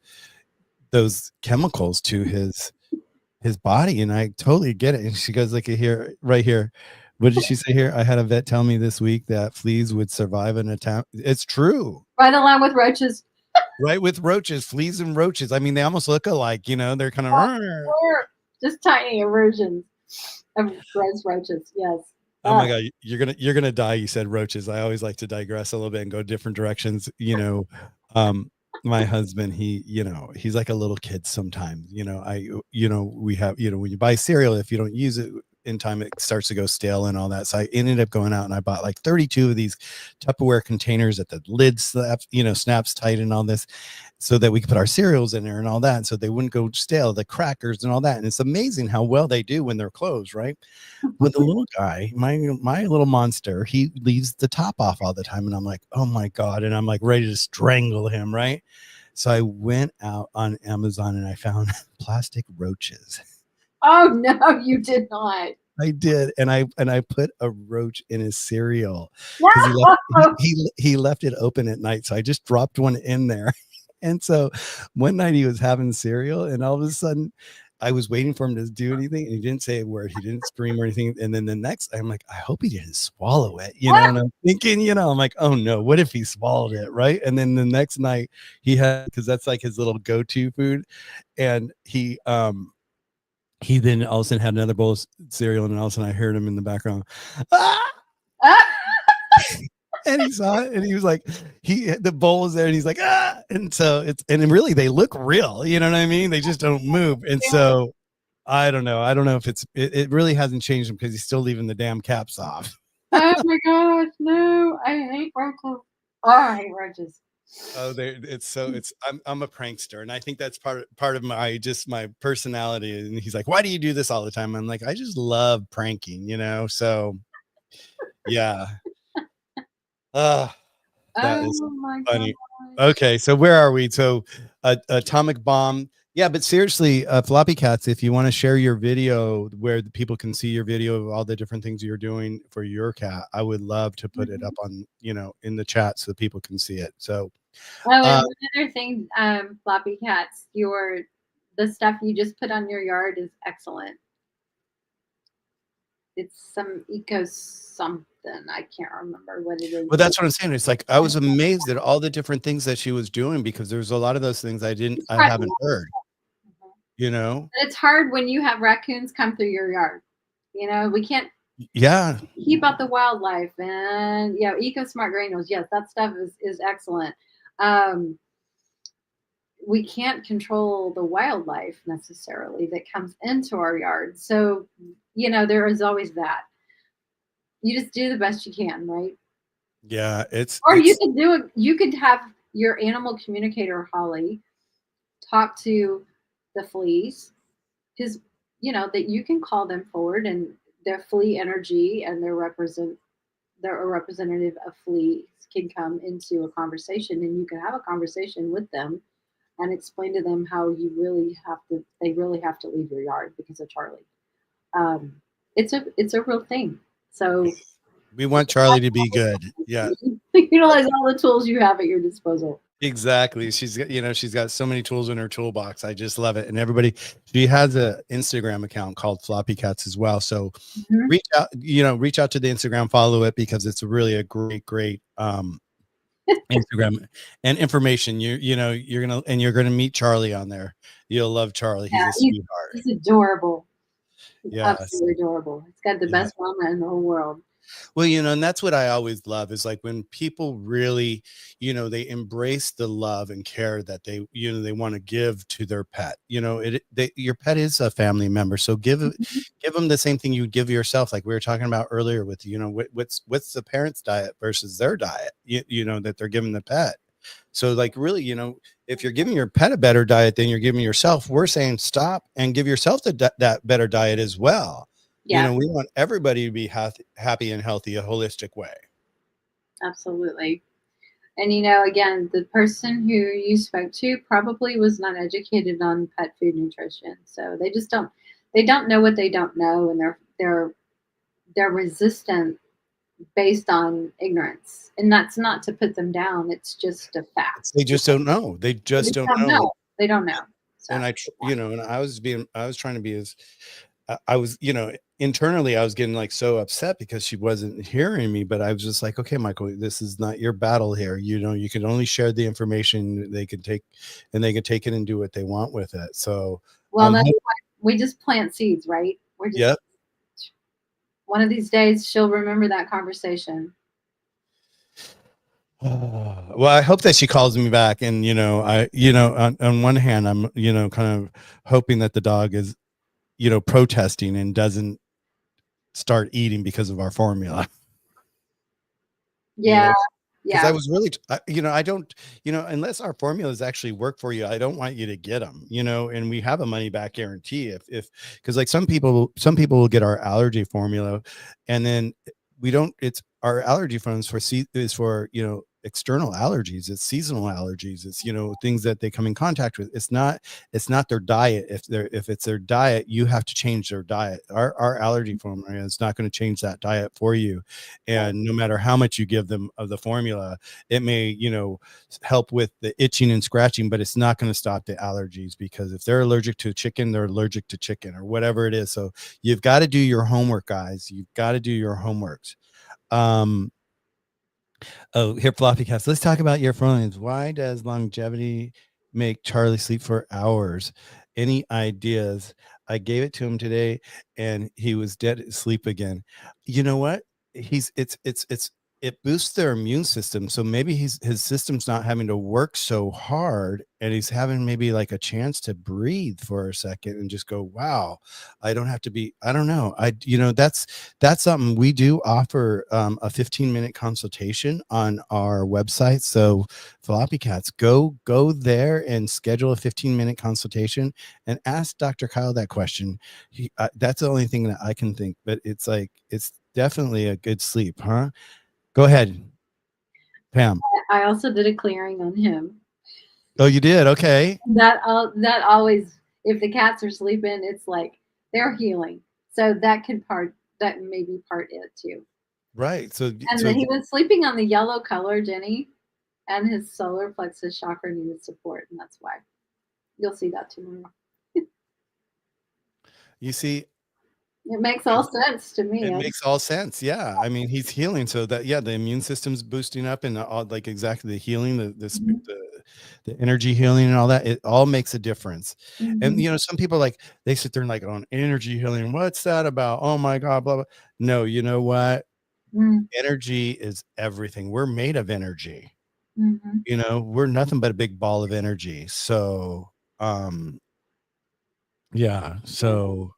chemicals to his body. And I totally get it. And she goes, like, here, right here, what did she say here? I had a vet tell me this week that fleas would survive an attack. It's true. Right along with roaches. Right, with roaches, fleas and roaches. I mean, they almost look alike, they're kind of. Or just tiny versions of gross roaches. Yes. Oh my God, you're gonna die. You said roaches. I always like to digress a little bit and go different directions. My husband, he's like a little kid sometimes. We have, when you buy cereal, if you don't use it in time, it starts to go stale and all that. So I ended up going out and I bought like 32 of these Tupperware containers that the lid snaps tight and all this, so that we could put our cereals in there and all that, and so they wouldn't go stale, the crackers and all that. And it's amazing how well they do when they're closed, right? But the little guy, my little monster, he leaves the top off all the time, and I'm like, oh my God, and I'm like ready to strangle him, right? So I went out on Amazon and I found plastic roaches. Oh no, you did not. I did, and I put a roach in his cereal, because No. he left it open at night, so I just dropped one in there. And so one night he was having cereal, and all of a sudden I was waiting for him to do anything, and he didn't say a word. He didn't scream or anything. And then the next, I'm like, I hope he didn't swallow it, and I'm thinking, I'm like, oh no, what if he swallowed it, right? And then the next night he had, because that's like his little go-to food, and he then all of a sudden had another bowl of cereal, and all of a sudden I heard him in the background. Ah! And he saw it, and he was like, the bowl was there, and he's like, ah. And so really they look real, you know what I mean? They just don't move. And so I don't know if it really hasn't changed him, because he's still leaving the damn caps off. Oh my gosh, no, I hate roaches. Oh, I hate roaches. Oh, I'm a prankster, and I think that's part of my personality. And he's like, why do you do this all the time? I'm like, I just love pranking, so yeah. That is Oh my funny. gosh. Okay, so where are we? So atomic bomb. Yeah, but seriously, floppy cats, if you want to share your video where the people can see your video of all the different things you're doing for your cat, I would love to put it up on, in the chat so people can see it. So Oh, and one other thing, floppy cats, the stuff you just put on your yard is excellent. It's some eco something. I can't remember what it is. Well, that's what I'm saying. It's like I was amazed at all the different things that she was doing because there's a lot of those things It's I spreading haven't out. heard, Mhm. you know? And it's hard when you have raccoons come through your yard. We can't Yeah. keep out the wildlife, and eco smart granules. Yes, that stuff is excellent. Um, we can't control the wildlife necessarily that comes into our yard. So, there is always that. You just do the best you can, right? Yeah, Or you it's could do it. You could have your animal communicator, Holly, talk to the fleas because that you can call them forward and their flea energy and they're a representative of fleas can come into a conversation and you can have a conversation with them and explain to them how they really have to leave your yard because of Charlie. um, it's a real thing. So we want Charlie to be good. Yeah. utilize all the tools you have at your disposal. Exactly. She's got so many tools in her toolbox. I just love it. And everybody, she has a Instagram account called Floppy Cats as well. So Mhm. reach out to the Instagram, follow it because it's really a great Instagram and information. You're gonna meet Charlie on there. You'll love Charlie. He's Yeah, a sweetheart. he's adorable. He's Yes. absolutely adorable. He's got the Yeah. best mama in the whole world. Well, and that's what I always love is like when people really, they embrace the love and care that they want to give to their pet. Your pet is a family member, so Mhm. give them the same thing you give yourself. Like we were talking about earlier with, what's the parent's diet versus their diet, that they're giving the pet. So like really, if you're giving your pet a better diet than you're giving yourself, we're saying stop and give yourself that better diet as well. Yeah, We want everybody to be happy and healthy, a holistic way. absolutely. And again, the person who you spoke to probably was not educated on pet food nutrition. So they don't know what they don't know, and they're resistant based on ignorance. And that's not to put them down. It's just a fact. They just don't know. They They just just don't don't know. know. They don't know. So And yeah. and I was trying to be as I was, internally I was getting like so upset because she wasn't hearing me, but I was just like, okay, Michael, this is not your battle here. You can only share the information they can take and they can take it and do what they want with it. So Well, I'm that's why we just plant seeds, right? We're just yep. one of these days she'll remember that conversation. Well, I hope that she calls me back. And, on one hand, I'm, kind of hoping that the dog is, protesting and doesn't start eating because of our formula, you Yeah, know, because I yeah. was really, I don't, unless our formulas actually work for you, I don't want you to get them, and we have a money back guarantee because like some people will get our allergy formula and then we don't, it's our allergy funds is for, external allergies. It's seasonal allergies. It's, things that they come in contact with. It's not their diet. If it's their diet, you have to change their diet. Our allergy formula is not going to change that diet for you. Right. And no matter how much you give them of the formula, it may, help with the itching and scratching, but it's not going to stop the allergies because if they're allergic to chicken, they're allergic to chicken or whatever it is. So you've got to do your homework, guys. You've got to do your homeworks. Um, oh, here, Floppy Cats. Let's talk about your feelings. Why does longevity make Charlie sleep for hours? Any ideas? I gave it to him today and he was dead asleep again. You know what? It boosts their immune system. So maybe his system's not having to work so hard and he's having maybe like a chance to breathe for a second and just go, wow, I don't have to be, I don't know. That's something we do offer, a 15-minute consultation on our website. So Floppy Cats, go there and schedule a 15-minute consultation and ask Dr. Kyle that question. That's the only thing that I can think, but it's like it's definitely a good sleep, huh? Go ahead, Pam. I also did a clearing on him. Oh, you did? Okay. That always, if the cats are sleeping, it's like they're healing. So that may be part it too. Right. So And then he was sleeping on the yellow color, Jenny, and his solar plexus chakra needed support, and that's why. You'll see that tomorrow. you see, It makes all sense to me. It makes all sense. Yeah. I mean, he's healing. So that, yeah, the immune system's boosting up and all, like exactly the healing, Mhm, the energy healing and all that. It all makes a difference. And, mhm, some people like, they sit there and like on energy healing. What's that about? Oh my God, blah, blah. No, you know what? mm, Energy is everything. We're made of energy. mhm, We're nothing but a big ball of energy. So, um, yeah. yeah, So,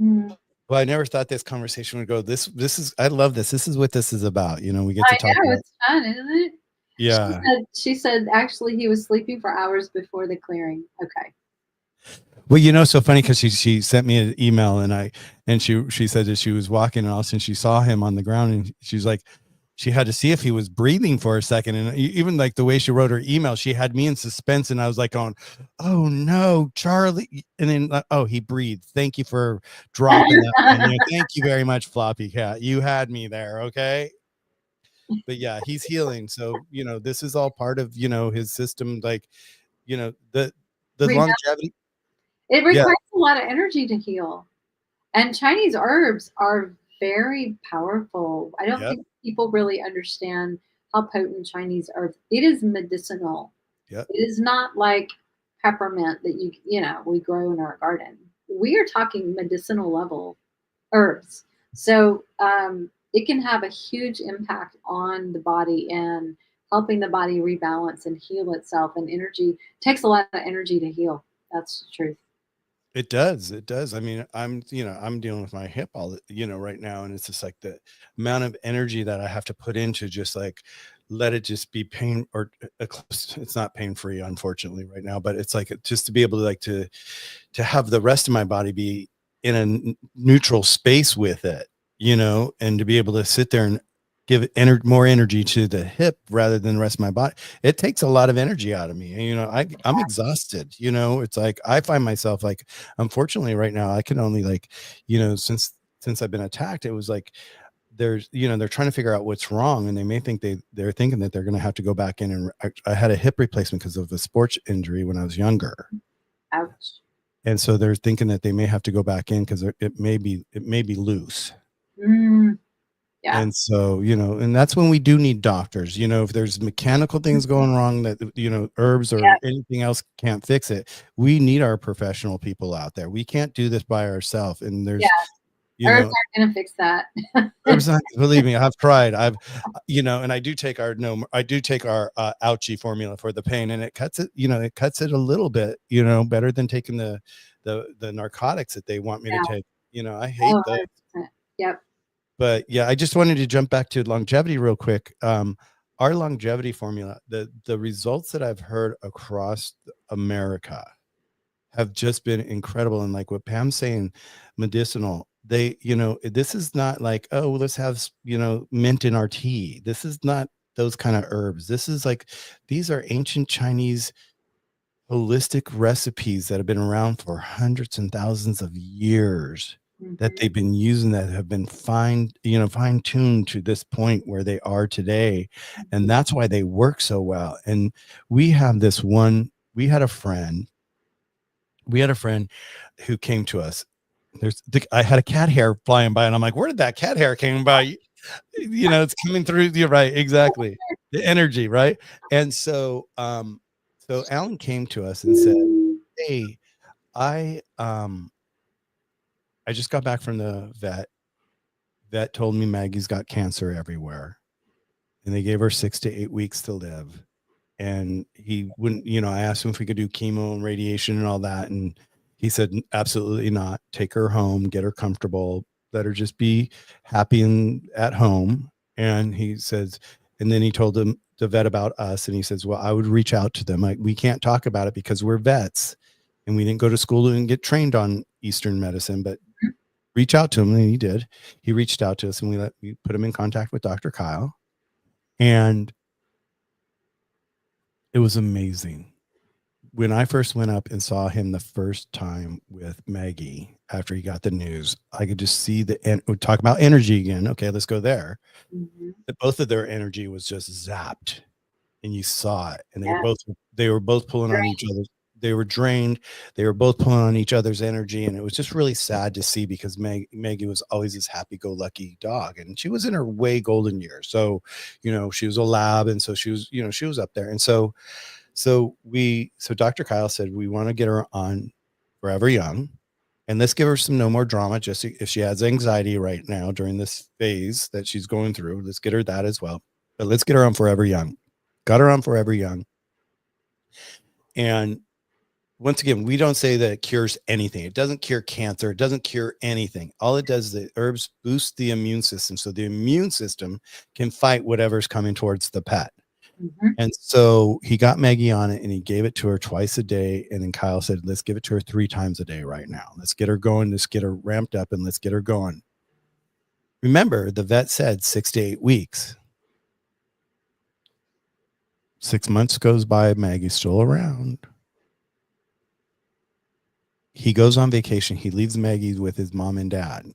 mm. well, I never thought this conversation would go this is I love this. This is what this is about. We get to I talk know, about it's fun, isn't it? yeah. She said actually he was sleeping for hours before the clearing. Okay. Well, so funny because she sent me an email and she said that she was walking and all of a sudden she saw him on the ground and she's like she had to see if he was breathing for a second and even like the way she wrote her email, she had me in suspense and I was like going, oh no, Charlie, and then oh he breathed. Thank you for dropping that one. Thank you very much, Floppy Cat. You had me there, okay. But yeah, he's healing. So, this is all part of, his system, like, the Reba longevity. It Yeah. requires a lot of energy to heal. And Chinese herbs are very powerful. I don't Yep. think people really understand how potent Chinese herbs. It is medicinal. Yep. It is not like peppermint that we grow in our garden. We are talking medicinal level herbs. So it can have a huge impact on the body and helping the body rebalance and heal itself. And energy takes a lot of energy to heal. That's the truth. It does. It does. I mean, I'm dealing with my hip right now. And it's just like the amount of energy that I have to put into just like let it just be pain or it's not pain free, unfortunately, right now, but it's like just to be able to to have the rest of my body be in a neutral space with it, and to be able to sit there and give more energy to the hip rather than the rest of my body. It takes a lot of energy out of me. And, I'm exhausted, it's like, I find myself like, unfortunately right now, I can only like, since I've been attacked, it was like, they're trying to figure out what's wrong and they may think they're thinking that they're going to have to go back in and I had a hip replacement because of a sports injury when I was younger. Ouch. And so they're thinking that they may have to go back in because it may be loose. Mm, yeah. And so, and that's when we do need doctors. If there's mechanical things going wrong that herbs or Yeah. anything else can't fix it, we need our professional people out there. We can't do this by ourselves. And Yeah. there's you Herbs know aren't going to fix that. herbs, believe me, I've tried. I've and I do take our ouchie formula for the pain, and it cuts it a little bit, better than taking the narcotics that they want me to Yeah. take. I hate Oh, those. 100%. Yep. But yeah, I just wanted to jump back to longevity real quick. Our longevity formula, the results that I've heard across America have just been incredible. And like what Pam's saying, medicinal, this is not like, oh, let's have, mint in our tea. This is not those kind of herbs. This is like, these are ancient Chinese holistic recipes that have been around for hundreds and thousands of years that Mhm. they've been using that have been fine tuned to this point where they are today. And Mhm. that's why they work so well. And we had a friend who came to us. I had a cat hair flying by and I'm like, where did that cat hair came by? It's coming through. You're right. Exactly. The energy. Right. And so Alan came to us and said, hey, I just got back from the vet. Vet told me Maggie's got cancer everywhere. And they gave her 6 to 8 weeks to live. And he wouldn't, I asked him if we could do chemo and radiation and all that. And he said, absolutely not. Take her home, get her comfortable, let her just be happy and at home. And he says, and then he told him the vet about us. And he says, well, I would reach out to them. We can't talk about it because we're vets and we didn't go to school and get trained on Eastern medicine, but reach out to him. And he did. He reached out to us and we put him in contact with Dr. Kyle. And it was amazing. When I first went up and saw him the first time with Maggie after he got the news, I could just see we talk about energy again. Okay, let's go there. Mhm. That both of their energy was just zapped, and you saw it, and Yeah. they were both pulling on each Drained. other, they were drained. They were both pulling on each other's energy, and it was just really sad to see because Maggie was always this happy-go-lucky dog, and she was in her way golden years. So, she was a lab, and so she was, she was up there, and so Dr. Kyle said we want to get her on Forever Young, and let's give her some No More Drama. Just if she has anxiety right now during this phase that she's going through, let's get her that as well. But let's get her on Forever Young. Got her on Forever Young, and once again, we don't say that it cures anything. It doesn't cure cancer. It doesn't cure anything. All it does is the herbs boost the immune system, so the immune system can fight whatever's coming towards the pet. Mm-hmm. And so he got Maggie on it, and he gave it to her twice a day. And then Kyle said, let's give it to her 3 times a day right now. Let's get her going. Let's get her ramped up, and let's get her going. Remember, the vet said 6 to 8 weeks. 6 months goes by. Maggie's still around. He goes on vacation. He leaves Maggie with his mom and dad,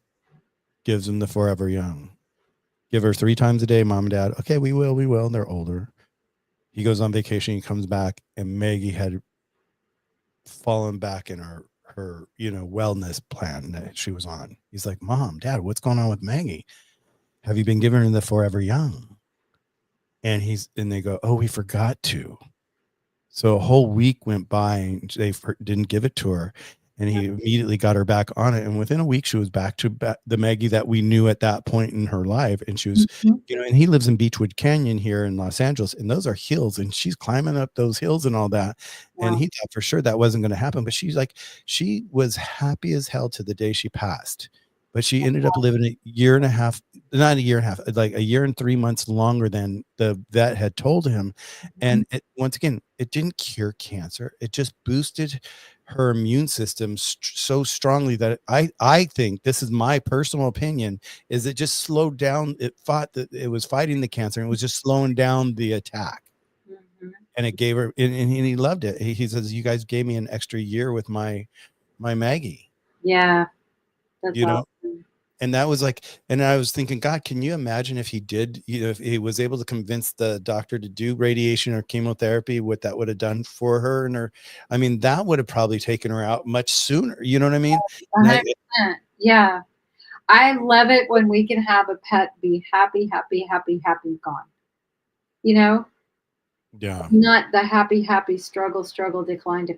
gives them the Forever Young. Give her 3 times a day, mom and dad. Okay, we will. They're older. He goes on vacation. He comes back, and Maggie had fallen back in her wellness plan that she was on. He's like, Mom, Dad, what's going on with Maggie? Have you been giving her the Forever Young? And they go, oh, we forgot to. So a whole week went by, and they didn't give it to her. And he immediately got her back on it. And within a week, she was back to the Maggie that we knew at that point in her life. And she was, and he lives in Beechwood Canyon here in Los Angeles. And those are hills. And she's climbing up those hills and all that. Wow. And he thought for sure that wasn't going to happen. But she was happy as hell to the day she passed. But she ended up living a year and a half, not a year and a half, like a year and 3 months longer than the vet had told him. And once again, it didn't cure cancer. It just boosted her immune system so strongly that I think, this is my personal opinion, is it just slowed down. It was fighting the cancer, and it was just slowing down the attack. And it gave her, and he loved it. He says, you guys gave me an extra year with my Maggie. Yeah. That's awesome. And that was and I was thinking, God, can you imagine if he did, if he was able to convince the doctor to do radiation or chemotherapy, what that would have done for her and her? I mean, that would have probably taken her out much sooner. You know what I mean? 100%. Yeah. I love it when we can have a pet be happy, gone. Yeah. Not the happy, struggle, decline, gone.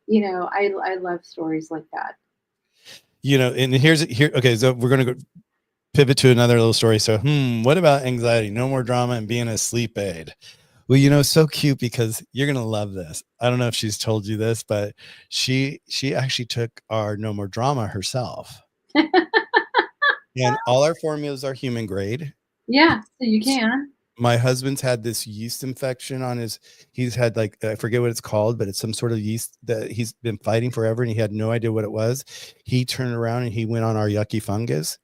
I love stories like that. And here. Okay, so we're going to go pivot to another little story. So, what about anxiety? No more drama and being a sleep aid. Well, so cute, because you're going to love this. I don't know if she's told you this, but she actually took our No More Drama herself. And all our formulas are human grade. Yeah, so you can. My husband's had this yeast infection on he's had I forget what it's called, but it's some sort of yeast that he's been fighting forever, and he had no idea what it was. He turned around and he went on our yucky fungus,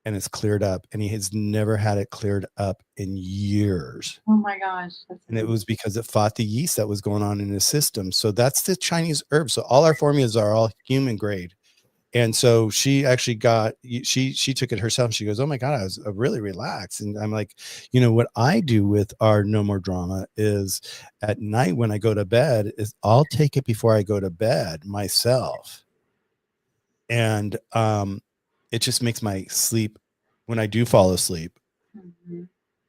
and it's cleared up, and he has never had it cleared up in years. Oh my gosh. And it was because it fought the yeast that was going on in his system. So that's the Chinese herb. So all our formulas are all human grade. And so she actually she took it herself. She goes, oh my God, I was really relaxed. And I'm like, what I do with our No More Drama is at night when I go to bed is I'll take it before I go to bed myself. And it just makes my sleep, when I do fall asleep,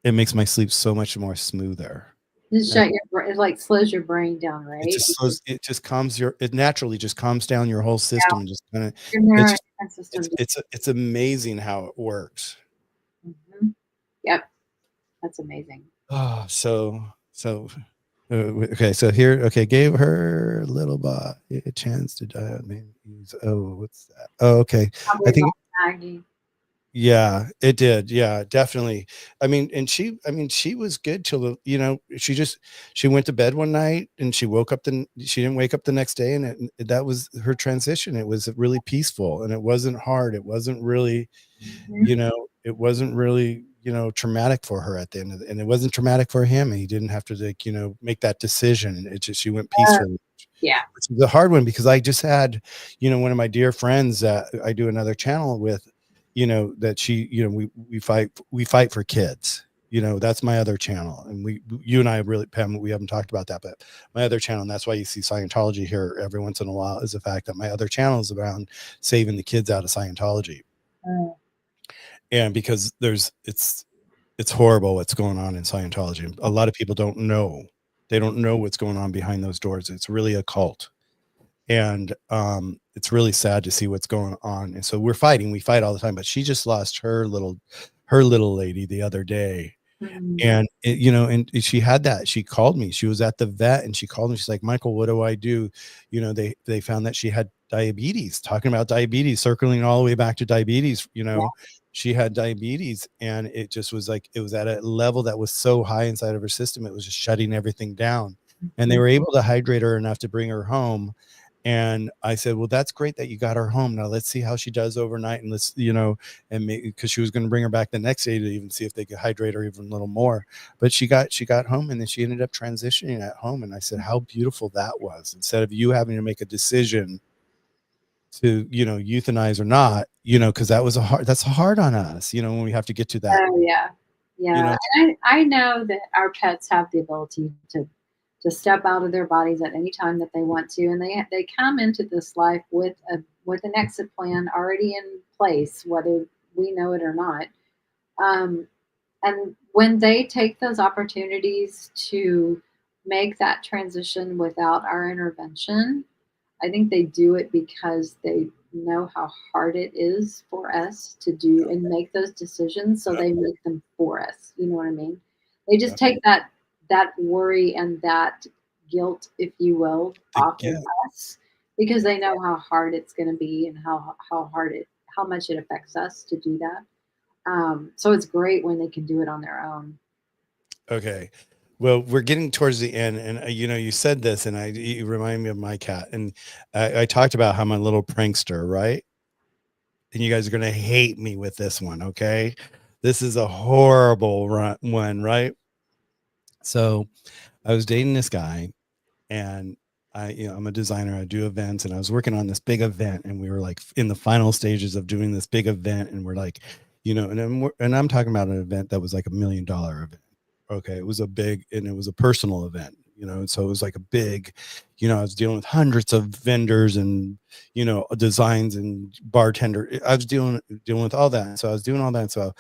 it makes my sleep so much more smoother. It slows your brain down, right? It naturally just calms down your whole system. Yeah. Just kind of, it's amazing how it works. Yep. That's amazing. Oh, okay. So here, gave her little bot a chance to die. What's that? Oh, okay. Probably I think Maggie. Yeah, it did. Yeah, definitely. I mean, she was good till she went to bed one night and she didn't wake up the next day, and that was her transition. It was really peaceful, and it wasn't hard. It wasn't really, it wasn't really, traumatic for her at the end of and it wasn't traumatic for him. And he didn't have to make that decision. She went peacefully. Yeah. Which was a hard one, because I just had, one of my dear friends that I do another channel with, that she, we fight for kids, You know, that's my other channel. And you and I really, Pam, we haven't talked about that, but my other channel, and that's why you see Scientology here every once in a while, is the fact that my other channel is around saving the kids out of Scientology. Mm. And because it's horrible what's going on in Scientology. A lot of people don't know. They don't know what's going on behind those doors. It's really a cult. And it's really sad to see what's going on. And so we fight all the time, but she just lost her little lady the other day. Mm. And you know, and she had that. She called me. She was at the vet and she called me. She's like, Michael, what do I do? You know, they found that she had diabetes, talking about diabetes, circling all the way back to diabetes. You know, she had diabetes, and it just was like, it was at a level that was so high inside of her system, it was just shutting everything down. And they were able to hydrate her enough to bring her home. And I said, well, that's great that you got her home. Now let's see how she does overnight. And let's, you know, and because she was going to bring her back the next day to even see if they could hydrate her even a little more. But she got home, and then she ended up transitioning at home. And I said, how beautiful that was. Instead of you having to make a decision to, you know, euthanize or not, you know, because that's hard on us, you know, when we have to get to that. Oh yeah, You yeah. know, And I know that our pets have the ability to step out of their bodies at any time that they want to, and they come into this life with an exit plan already in place, whether we know it or not. Um, and when they take those opportunities to make that transition without our intervention, I think they do it because they know how hard it is for us to do and make those decisions, so they make them for us. You know what I mean? They just take that worry and that guilt, if you will, off of yeah. us because they know how hard it's going to be and how much it affects us to do that. So it's great when they can do it on their own. Okay. Well, we're getting towards the end, and you know, you said this, and you remind me of my cat. And I talked about how I'm a little prankster, right? And you guys are gonna hate me with this one, okay? This is a horrible one, right? So I was dating this guy, and you know, I'm a designer. I do events, and I was working on this big event, and we were like in the final stages of doing this big event, and we're like, you know, and I'm talking about an event that was like $1 million event. Okay, it was a big, and it was a personal event, you know, and so it was like a big, you know, I was dealing with hundreds of vendors and, you know, designs and bartender. I was dealing with all that. So I was doing all that. So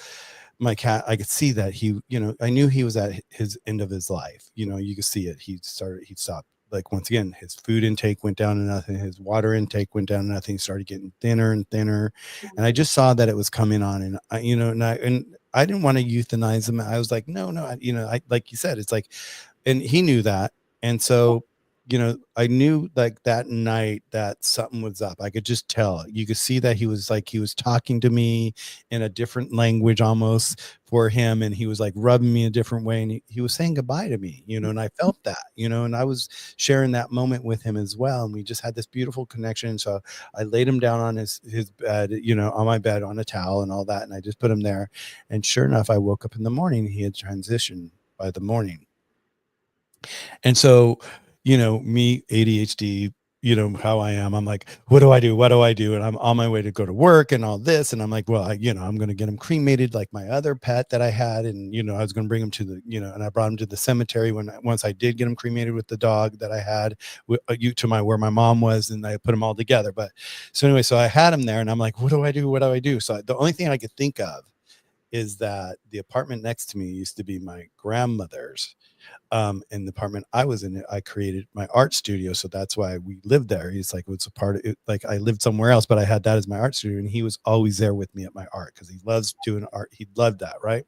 my cat, I could see that he, you know, I knew he was at his end of his life. You know, you could see it. He stopped. Like, once again, his food intake went down to nothing. His water intake went down to nothing. He started getting thinner and thinner. And I just saw that it was coming on. And you know, and I didn't want to euthanize him. I was like, no, you know, like you said, it's like, and he knew that. And so, you know, I knew like that night that something was up. I could just tell. You could see that he was talking to me in a different language almost for him. And he was like rubbing me a different way. And he was saying goodbye to me, you know, and I felt that, you know, and I was sharing that moment with him as well. And we just had this beautiful connection. So I laid him down on his bed, you know, on my bed on a towel and all that. And I just put him there. And sure enough, I woke up in the morning. He had transitioned by the morning. And so, you know, me, ADHD, you know how I am. I'm like, what do I do? What do I do? And I'm on my way to go to work and all this. And I'm like, well, you know, I'm going to get him cremated like my other pet that I had. And, you know, I was going to bring him to the, you know, and I brought him to the cemetery once I did get him cremated with the dog that I had to where my mom was, and I put them all together. But so anyway, so I had him there and I'm like, what do I do? What do I do? So the only thing I could think of is that the apartment next to me used to be my grandmother's. In the apartment I was in, I created my art studio, so that's why we lived there. He's like, it's a part of it. Like, I lived somewhere else, but I had that as my art studio, and he was always there with me at my art because he loves doing art. He loved that, right?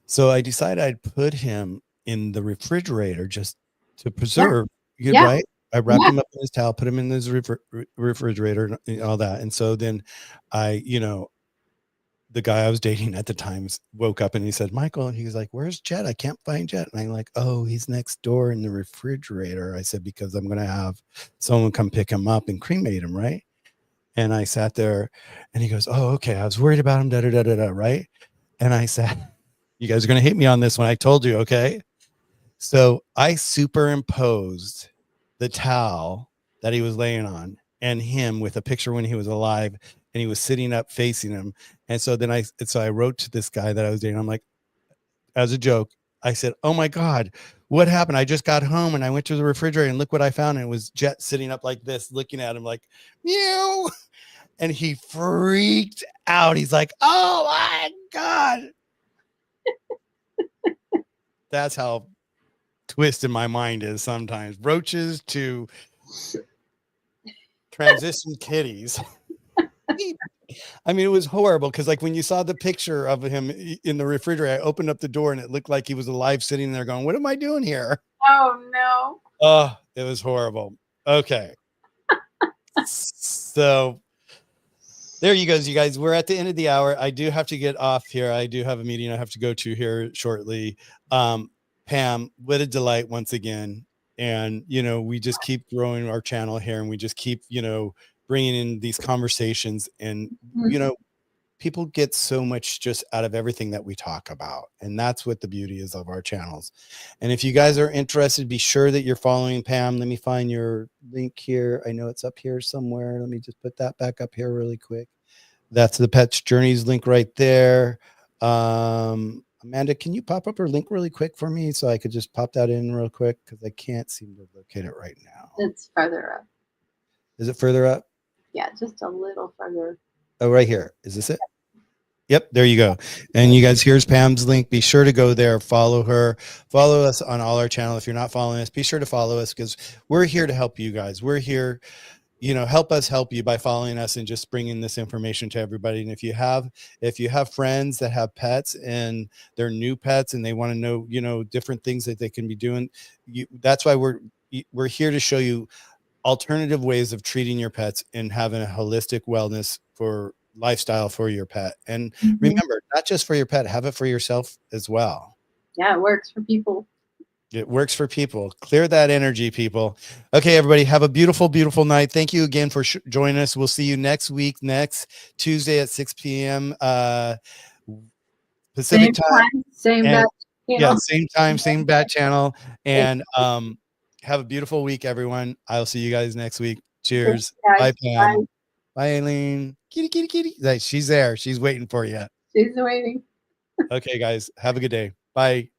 So I decided I'd put him in the refrigerator just to Yeah, preserve. yeah, Right? I wrapped yeah. him up in his towel, put him in his refrigerator, and all that. And so then you know, the guy I was dating at the time woke up and he said, Michael, and he was like, where's Jet? I can't find Jet. And I'm like, oh, he's next door in the refrigerator. I said, because I'm going to have someone come pick him up and cremate him. Right. And I sat there and he goes, oh, okay. I was worried about him. Da, da, da, da, da, right. And I said, you guys are going to hate me on this one. I told you. Okay. So I superimposed the towel that he was laying on and him with a picture when he was alive, and he was sitting up facing him. And so then I wrote to this guy that I was dating. I'm like, as a joke, I said, "Oh my God, what happened? I just got home and I went to the refrigerator and look what I found." And it was Jet sitting up like this, looking at him like, meow. And he freaked out. He's like, "Oh my God." That's how twisted my mind is sometimes. Roaches to transition kitties. I mean, it was horrible because, like, when you saw the picture of him in the refrigerator, I opened up the door and it looked like he was alive sitting there going, "What am I doing here?" Oh no. Oh, it was horrible. Okay. So there you goes, you guys. We're at the end of the hour. I do have to get off here. I do have a meeting I have to go to here shortly. Pam, what a delight once again. And, you know, we just keep growing our channel here and we just keep, you know, bringing in these conversations and, you know, people get so much just out of everything that we talk about. And that's what the beauty is of our channels. And if you guys are interested, be sure that you're following Pam. Let me find your link here. I know it's up here somewhere. Let me just put that back up here really quick. That's the Pets Journeys link right there. Amanda, can you pop up her link really quick for me so I could just pop that in real quick? Because I can't seem to locate it right now. It's further up. Is it further up? Yeah, just a little further. Oh, right here. Is this it? Yep, there you go. And you guys, here's Pam's link. Be sure to go there, follow her, follow us on all our channel. If you're not following us, be sure to follow us because we're here to help you guys. We're here, you know, help us help you by following us and just bringing this information to everybody. And if you have friends that have pets and they're new pets and they want to know, you know, different things that they can be doing, that's why we're here to show you alternative ways of treating your pets and having a holistic wellness for lifestyle for your pet. And remember, not just for your pet, have it for yourself as well. Yeah, it works for people. It works for people. Clear that energy, people. Okay, everybody, have a beautiful, beautiful night. Thank you again for joining us. We'll see you next week, next Tuesday at 6 p.m. Pacific time. Same and, bat channel. Yeah, same time, same bat channel. And have a beautiful week, everyone. I'll see you guys next week. Cheers. Bye, Pam. Bye, Aileen. Kitty, kitty, kitty. She's there. She's waiting for you. She's waiting. Okay, guys. Have a good day. Bye.